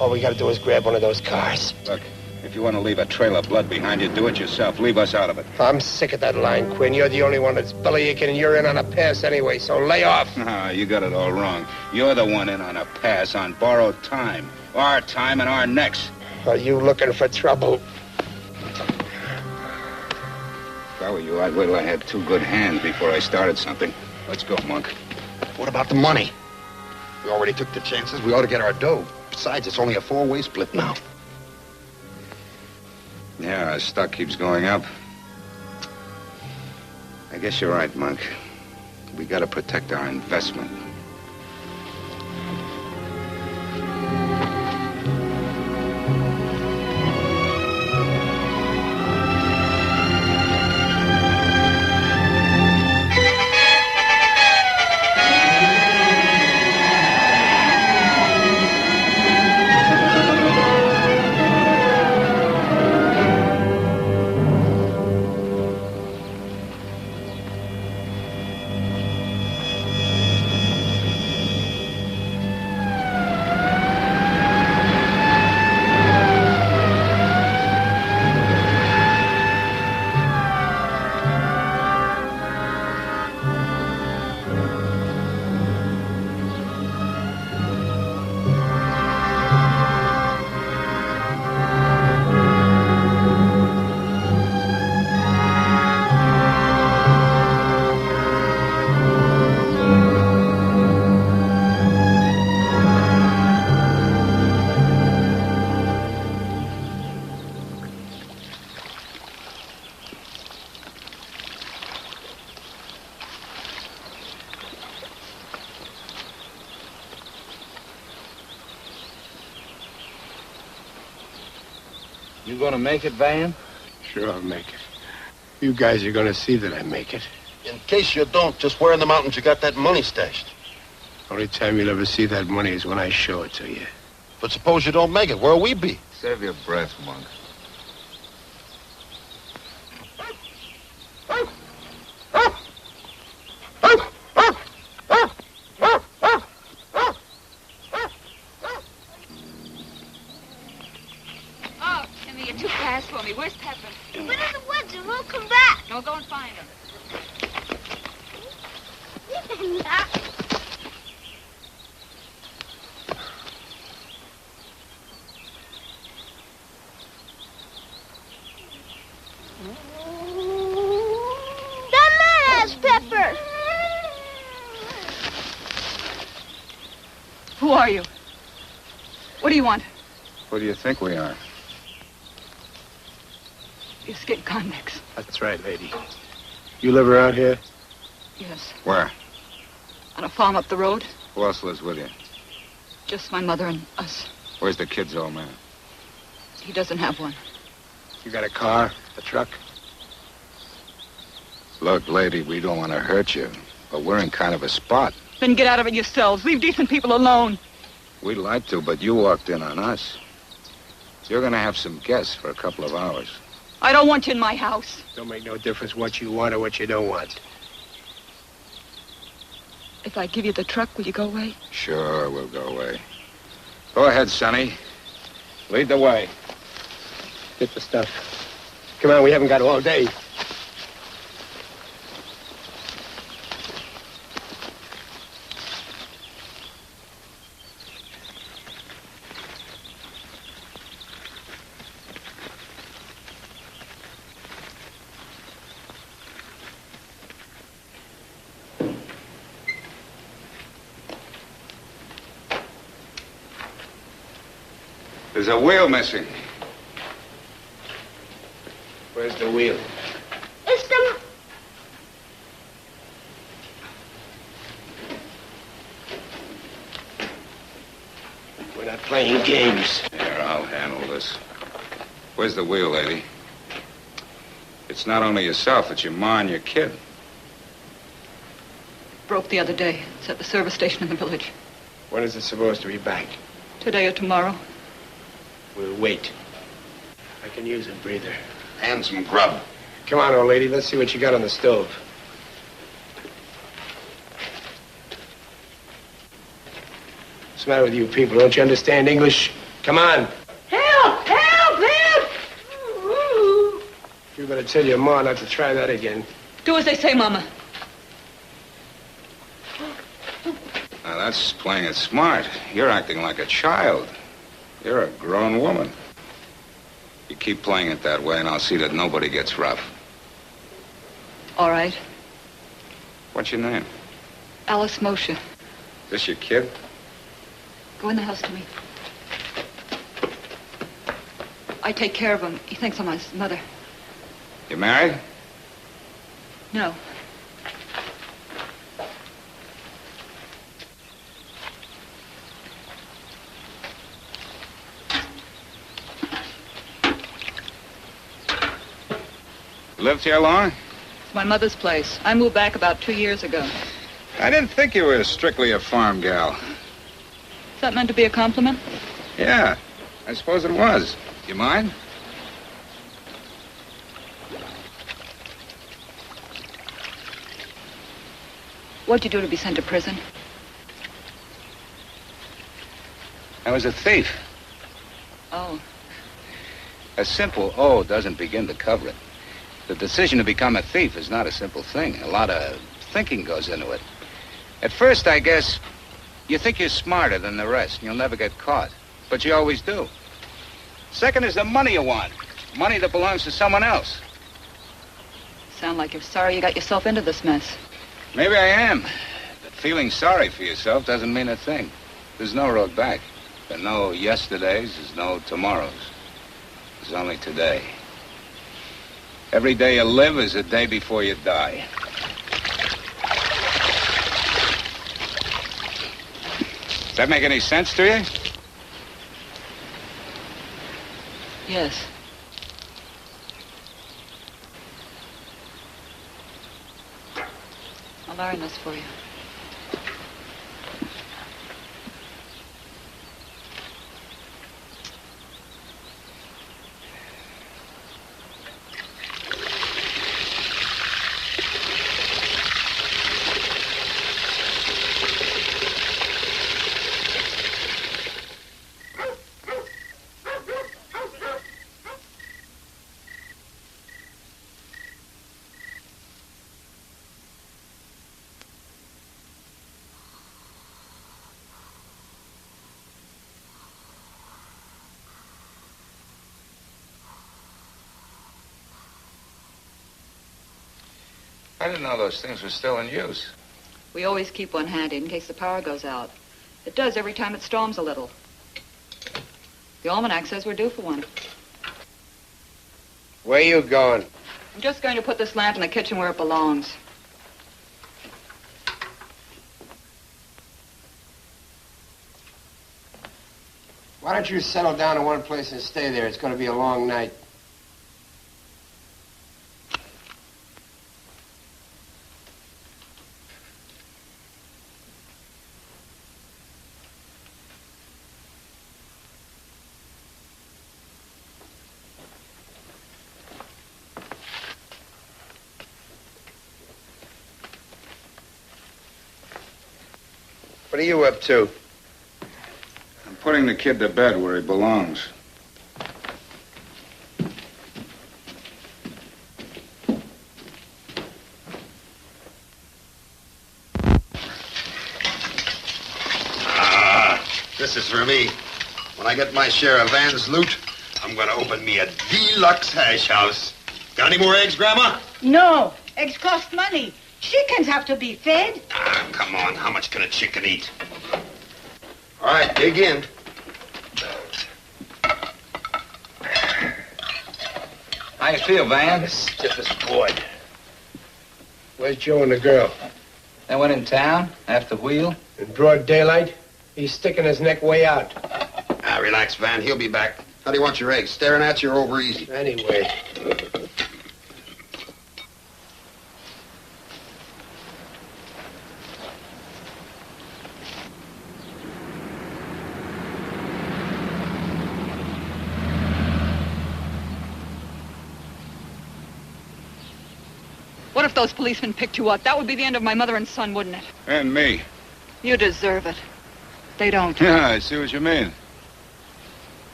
All we gotta do is grab one of those cars. Look, if you want to leave a trail of blood behind you, do it yourself. Leave us out of it. I'm sick of that line, Quinn. You're the only one that's bellyaching, and you're in on a pass anyway, so lay off. Ah, you got it all wrong. You're the one in on a pass on borrowed time. Our time and our necks. Are you looking for trouble? If I were you, I'd wait till I had 2 good hands before I started something. Let's go, Monk. What about the money? We already took the chances. We ought to get our dough. Besides, it's only a 4-way split now. Yeah, our stock keeps going up. I guess you're right, Monk. We gotta protect our investment. You gonna make it, Van? Sure, I'll make it. You guys are gonna see that I make it. In case you don't, just where in the mountains you got that money stashed? Only time you'll ever see that money is when I show it to you. But suppose you don't make it, where'll we be? Save your breath, Monk. For me. Where's Pepper? He went in the woods and won't come back. No, go and find him. That man has Pepper. Who are you? What do you want? Who do you think we are? The escaped convicts. That's right, lady. You live around here? Yes. Where? On a farm up the road. Who else lives with you? Just my mother and us. Where's the kid's old man? He doesn't have one. You got a car, a truck? Look, lady, we don't want to hurt you, but we're in kind of a spot. Then get out of it yourselves. Leave decent people alone. We'd like to, but you walked in on us. You're going to have some guests for a couple of hours. I don't want you in my house. Don't make no difference what you want or what you don't want. If I give you the truck, will you go away? Sure, we'll go away. Go ahead, Sonny. Lead the way. Get the stuff. Come on, we haven't got all day. There's a wheel missing. Where's the wheel? It's the... We're not playing games. Here, I'll handle this. Where's the wheel, lady? It's not only yourself, it's your ma and your kid. Broke the other day. It's at the service station in the village. When is it supposed to be back? Today or tomorrow. We'll wait. I can use a breather. And some grub. Come on, old lady. Let's see what you got on the stove. What's the matter with you people? Don't you understand English? Come on. Help! Help! Help! You better tell your ma not to try that again. Do as they say, Mama. Now, that's playing it smart. You're acting like a child. You're a grown woman. You keep playing it that way, and I'll see that nobody gets rough. All right. What's your name? Alice Moshe. This your kid? Go in the house to me. I take care of him. He thinks I'm his mother. You married? No. Lived here long? It's my mother's place. I moved back about 2 years ago. I didn't think you were strictly a farm gal. Is that meant to be a compliment? Yeah, I suppose it was. You mind? What'd you do to be sent to prison? I was a thief. Oh. A simple O doesn't begin to cover it. The decision to become a thief is not a simple thing. A lot of thinking goes into it. At first, I guess, you think you're smarter than the rest, and you'll never get caught. But you always do. Second is the money you want. Money that belongs to someone else. Sound like you're sorry you got yourself into this mess. Maybe I am. But feeling sorry for yourself doesn't mean a thing. There's no road back. There are no yesterdays, there's no tomorrows. There's only today. Every day you live is a day before you die. Does that make any sense to you? Yes. I'll iron this for you. I didn't know those things were still in use. We always keep one handy in case the power goes out. It does every time it storms a little. The almanac says we're due for one. Where you going? I'm just going to put this lamp in the kitchen where it belongs. Why don't you settle down in one place and stay there? It's going to be a long night. What are you up to? I'm putting the kid to bed where he belongs. This is for me. When I get my share of Van's loot, I'm going to open me a deluxe hash house. Got any more eggs, Grandma? No. Eggs cost money. Chickens have to be fed. Ah, come on. How much can a chicken eat? All right, dig in. How you feel, Van? Stiff as a board. Where's Joe and the girl? They went in town after wheel. In broad daylight? He's sticking his neck way out. Ah, relax, Van. He'll be back. How do you want your eggs? Staring at you or over easy? Anyway. What if those policemen picked you up? That would be the end of my mother and son, wouldn't it? And me. You deserve it. They don't. Yeah, I see what you mean.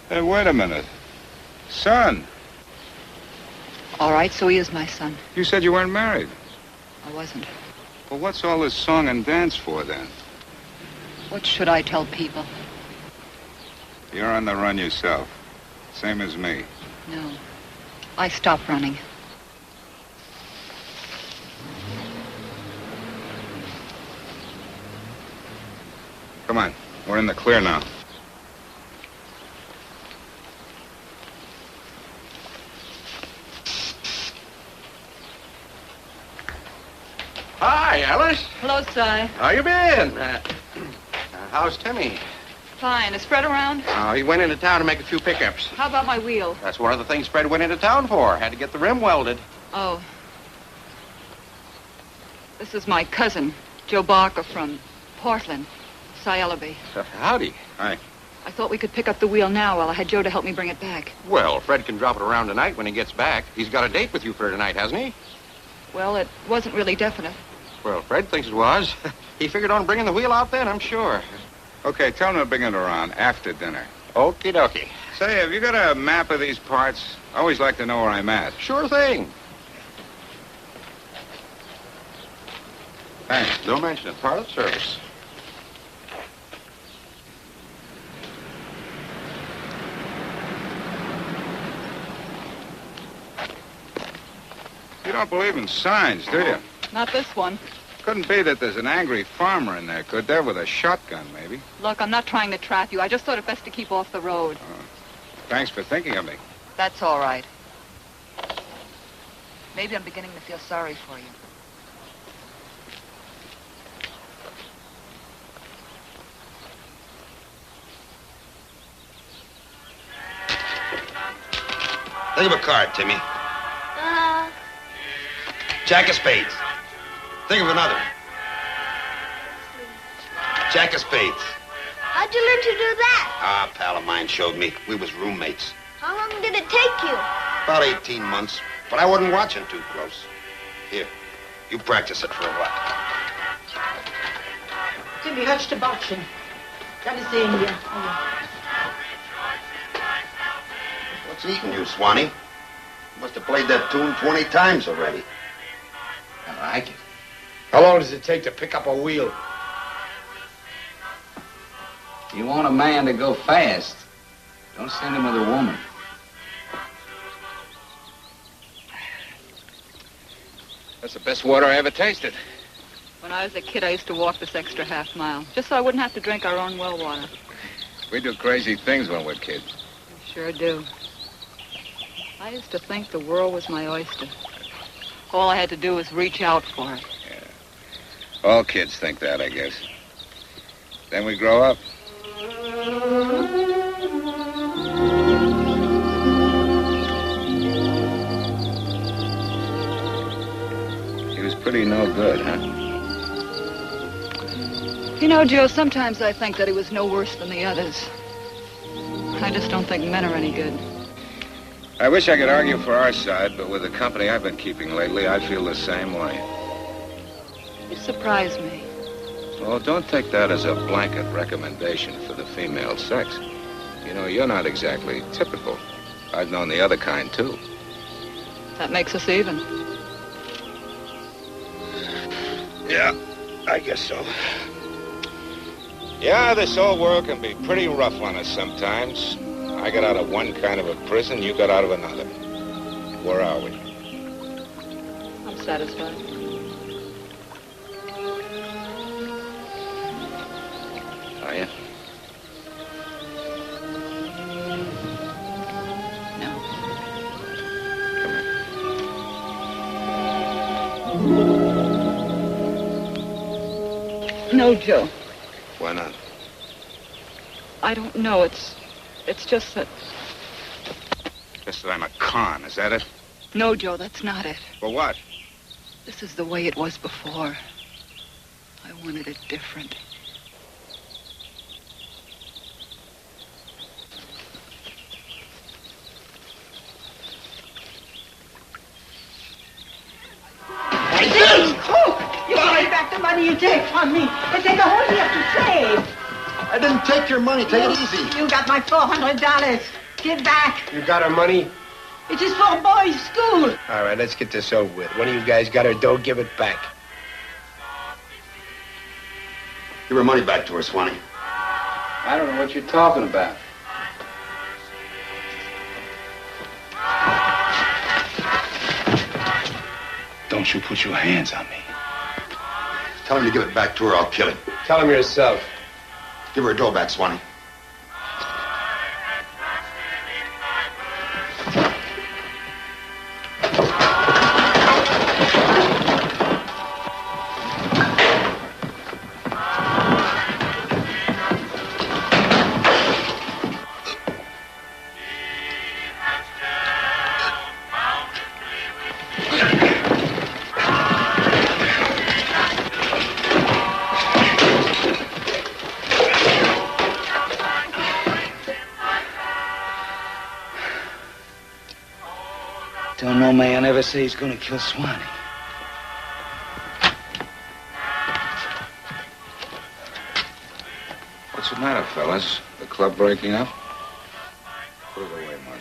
Hey, wait a minute. Son. All right, so he is my son. You said you weren't married. I wasn't. Well, what's all this song and dance for, then? What should I tell people? You're on the run yourself. Same as me. No. I stopped running. Come on. We're in the clear now. Hi, Alice. Hello, Si. How you been? How's Timmy? Fine. Is Fred around? He went into town to make a few pickups. How about my wheel? That's one of the things Fred went into town for. Had to get the rim welded. Oh. This is my cousin, Joe Barker from Portland. Si Ellaby. Howdy. Hi. I thought we could pick up the wheel now while I had Joe to help me bring it back. Well, Fred can drop it around tonight when he gets back. He's got a date with you for tonight, hasn't he? Well, it wasn't really definite. Well, Fred thinks it was. He figured on bringing the wheel out then, I'm sure. Okay, tell him to bring it around after dinner. Okie dokie. Say, have you got a map of these parts? I always like to know where I'm at. Sure thing. Thanks. Don't mention it. Part of the service. You don't believe in signs, do you? Not this one. Couldn't be that there's an angry farmer in there, could there? With a shotgun, maybe. Look, I'm not trying to trap you. I just thought it best to keep off the road. Thanks for thinking of me. That's all right. Maybe I'm beginning to feel sorry for you. Think of a card, Timmy. Jack of spades. Think of another. Jack of spades. How'd you learn to do that? Ah, a pal of mine showed me. We was roommates. How long did it take you? About 18 months. But I wasn't watching too close. Here, you practice it for a while. Timmy, chodź to boxing. That is the India. What's eating you, Swanee? You must have played that tune 20 times already. I like it. How long does it take to pick up a wheel? You want a man to go fast. Don't send him with a woman. That's the best water I ever tasted. When I was a kid, I used to walk this extra half mile, just so I wouldn't have to drink our own well water. We do crazy things when we're kids. Sure do. I used to think the world was my oyster. All I had to do was reach out for it. All kids think that, I guess. Then we grow up. He was pretty no good, huh? You know, Joe, sometimes I think that he was no worse than the others. I just don't think men are any good. I wish I could argue for our side, but with the company I've been keeping lately, I feel the same way. You surprise me. Oh, don't take that as a blanket recommendation for the female sex. You know, you're not exactly typical. I've known the other kind, too. That makes us even. Yeah, I guess so. Yeah, this old world can be pretty rough on us sometimes. I got out of one kind of a prison, you got out of another. Where are we? I'm satisfied. Are you? No, Joe. Why not? I don't know. It's just that... Just that I'm a con, is that it? No, Joe, that's not it. Well, what? This is the way it was before. I wanted it different. You give me back the money you take from me. But take all you have to save. I didn't take your money. Take it easy. You got my $400. Give back. You got her money? It is for boys' school. All right, let's get this over with. One of you guys got her dough, give it back. Give her money back to her, Swanee. I don't know what you're talking about. Don't you put your hands on me. Tell him to give it back to her, I'll kill him. Tell him yourself. Give her her dough back, Swanee. Don't no man ever say he's gonna kill Swanee. What's the matter, fellas? The club breaking up? Put it away, Mark.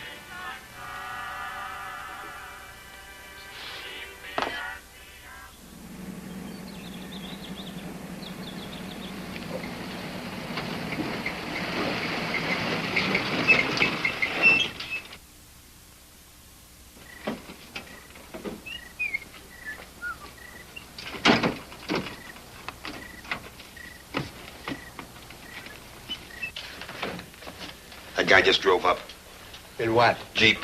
That guy just drove up. In what? Jeep.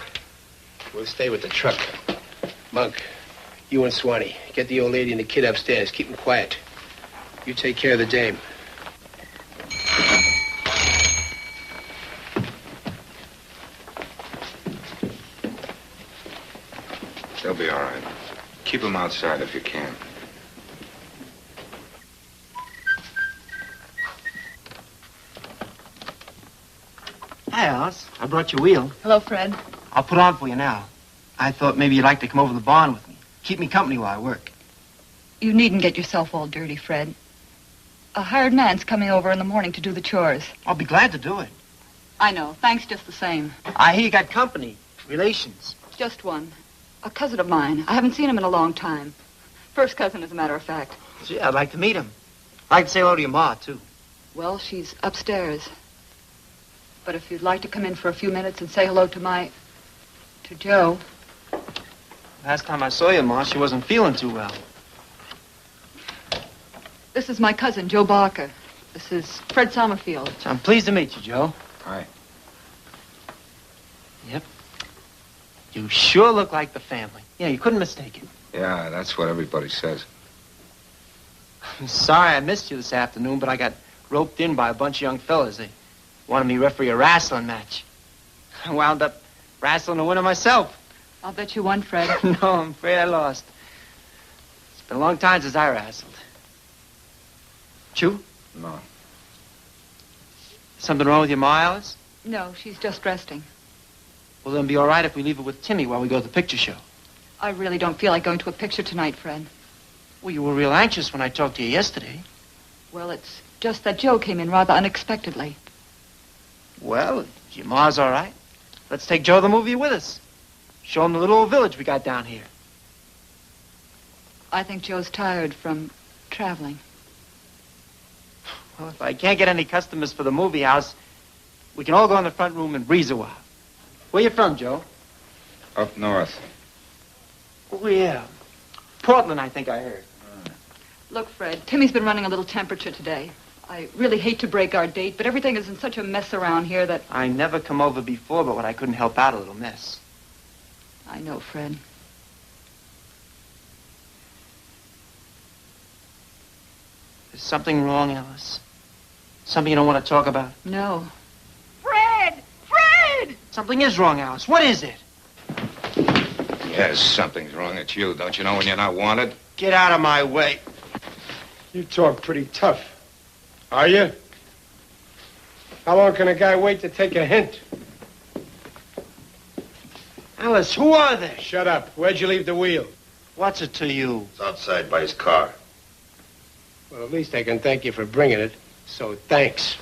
We'll stay with the truck. Monk, you and Swanee, get the old lady and the kid upstairs. Keep them quiet. You take care of the dame. They'll be all right. Keep them outside if you can. Hi, Alice. I brought your wheel. Hello, Fred. I'll put on for you now. I thought maybe you'd like to come over to the barn with me. Keep me company while I work. You needn't get yourself all dirty, Fred. A hired man's coming over in the morning to do the chores. I'll be glad to do it. I know. Thanks just the same. I hear you got company. Relations. Just one. A cousin of mine. I haven't seen him in a long time. First cousin, as a matter of fact. Gee, I'd like to meet him. I'd like to say hello to your ma, too. Well, she's upstairs. But if you'd like to come in for a few minutes and say hello to Joe. Last time I saw you, Ma, she wasn't feeling too well. This is my cousin, Joe Barker. This is Fred Summerfield. I'm pleased to meet you, Joe. Hi. Yep. You sure look like the family. Yeah, you couldn't mistake it. Yeah, that's what everybody says. I'm sorry I missed you this afternoon, but I got roped in by a bunch of young fellas. They wanted me to referee a wrestling match. I wound up wrestling the winner myself. I'll bet you won, Fred. No, I'm afraid I lost. It's been a long time since I wrestled. Chew? No. Something wrong with your Ma, Alice? No, she's just resting. Well, then be all right if we leave her with Timmy while we go to the picture show. I really don't feel like going to a picture tonight, Fred. Well, you were real anxious when I talked to you yesterday. Well, it's just that Joe came in rather unexpectedly. Well, if your ma's all right, let's take Joe to the movie with us. Show him the little old village we got down here. I think Joe's tired from traveling. Well, if I can't get any customers for the movie house, we can all go in the front room and breeze a while. Where you from, Joe? Up north. Oh, yeah. Portland, I think I heard. Look, Fred, Timmy's been running a little temperature today. I really hate to break our date, but everything is in such a mess around here that... I never come over before, but when I couldn't help out a little mess. I know, Fred. Is something wrong, Alice? Something you don't want to talk about? No. Fred! Fred! Something is wrong, Alice. What is it? Yes, something's wrong. It's you. Don't you know when you're not wanted? Get out of my way. You talk pretty tough. Are you? How long can a guy wait to take a hint? Alice, who are they? Shut up. Where'd you leave the wheel? What's it to you? It's outside by his car. Well, at least I can thank you for bringing it. So, thanks.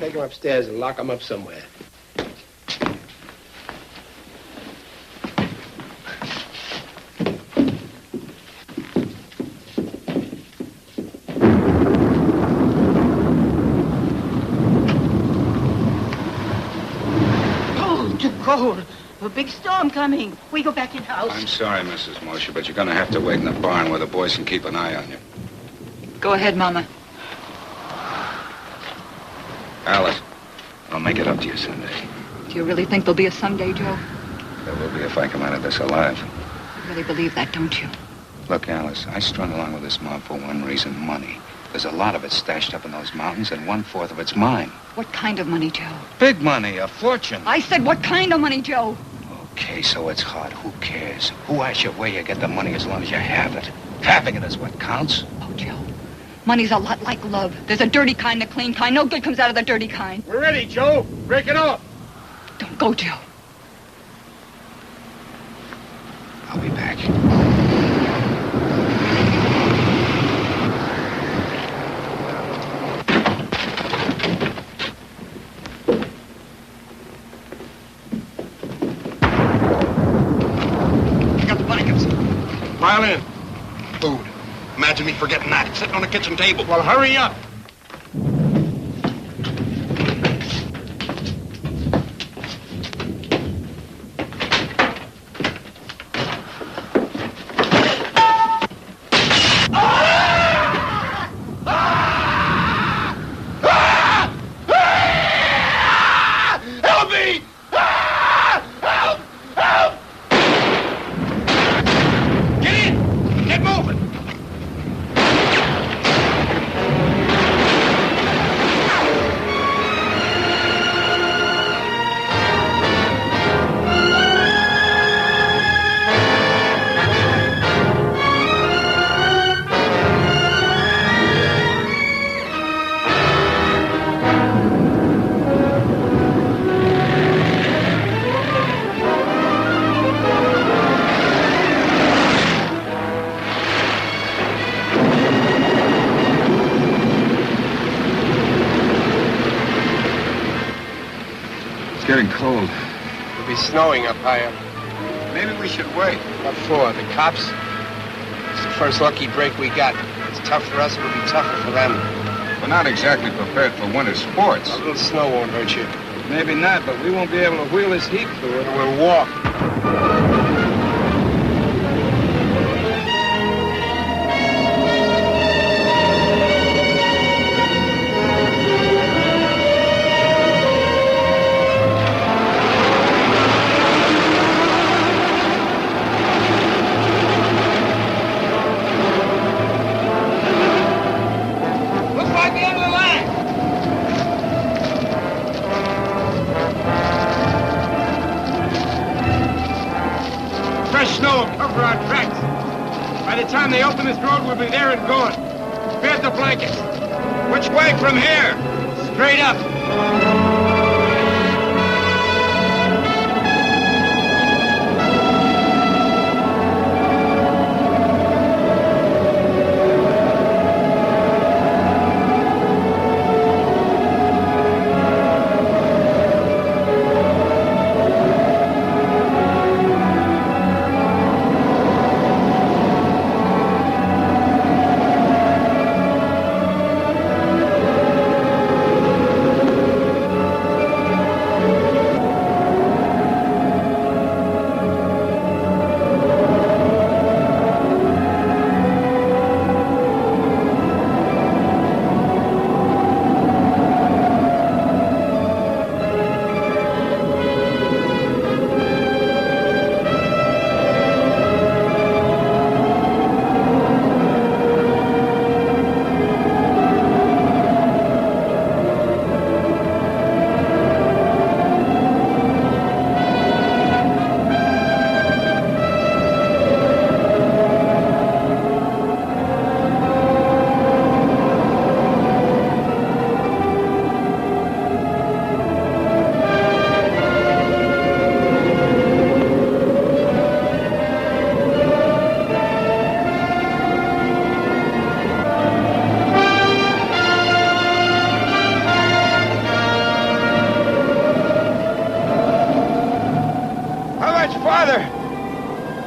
Take him upstairs and lock him up somewhere. Cold. A big storm coming. We go back in house. I'm sorry, Mrs. Mosher, but you're going to have to wait in the barn where the boys can keep an eye on you. Go ahead, Mama. Alice, I'll make it up to you someday. Do you really think there'll be a someday, Joe? There will be if I come out of this alive. You really believe that, don't you? Look, Alice, I strung along with this mob for one reason, money. There's a lot of it stashed up in those mountains, and 1/4 of it's mine. What kind of money, Joe? Big money, a fortune. I said what kind of money, Joe? Okay, so it's hard. Who cares? Who asks you where you get the money as long as you have it? Having it is what counts. Oh, Joe, money's a lot like love. There's a dirty kind, a clean kind. No good comes out of the dirty kind. We're ready, Joe. Break it off. Don't go, Joe. I'll be back. Pile in. Food. Imagine me forgetting that. It's sitting on the kitchen table. Well, hurry up. Help me! Help! Help! Get in! Get moving! Getting cold. It'll be snowing up higher. Maybe we should wait. What for? The cops? It's the first lucky break we got. It's tough for us, it'll be tougher for them. We're not exactly prepared for winter sports. A little snow won't hurt you. Maybe not, but we won't be able to wheel this heat through it. We'll walk. Looks like the end of the line! Fresh snow will cover our tracks. By the time they open this road, we'll be there and gone. Spare the blankets. Which way from here? Straight up.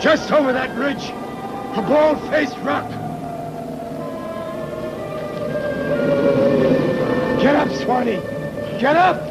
Just over that ridge. A bald-faced rock. Get up, Swanee. Get up!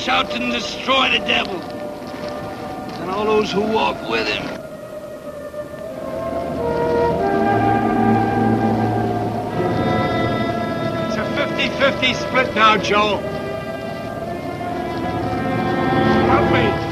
Out and destroy the devil and all those who walk with him. It's a 50-50 split now, Joe. Help me.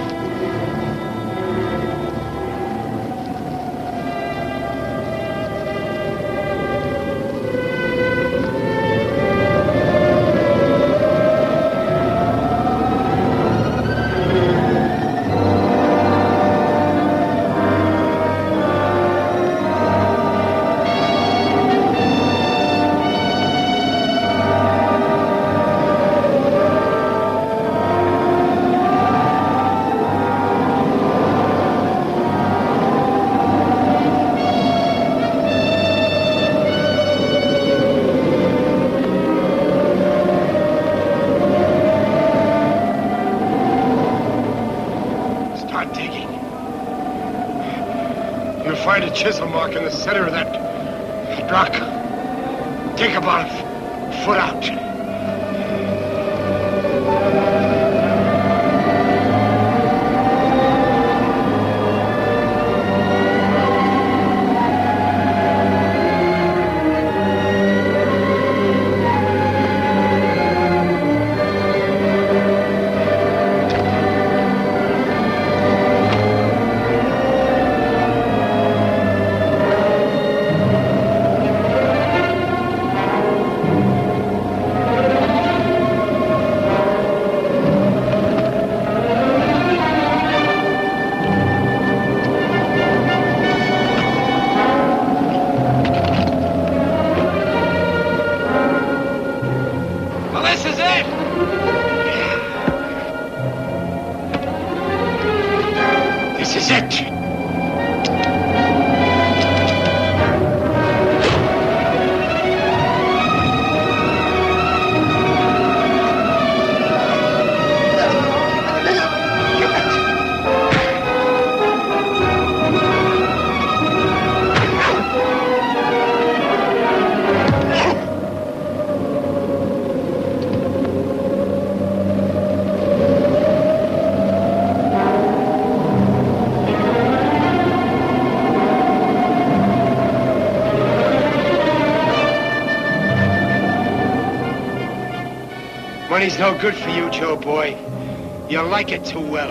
Chisel mark in the center of that rock. Take about a foot out. Money's no good for you, Joe boy. You like it too well.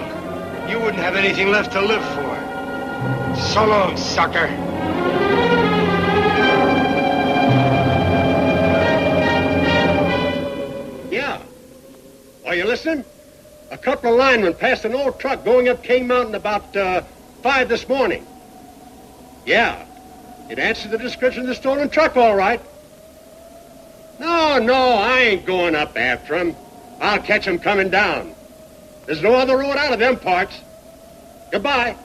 You wouldn't have anything left to live for. So long, sucker. Yeah. Are you listening? A couple of linemen passed an old truck going up King Mountain about 5 this morning. Yeah. It answered the description of the stolen truck, all right. No, I ain't going up after him. I'll catch him coming down. There's no other road out of them parts. Goodbye.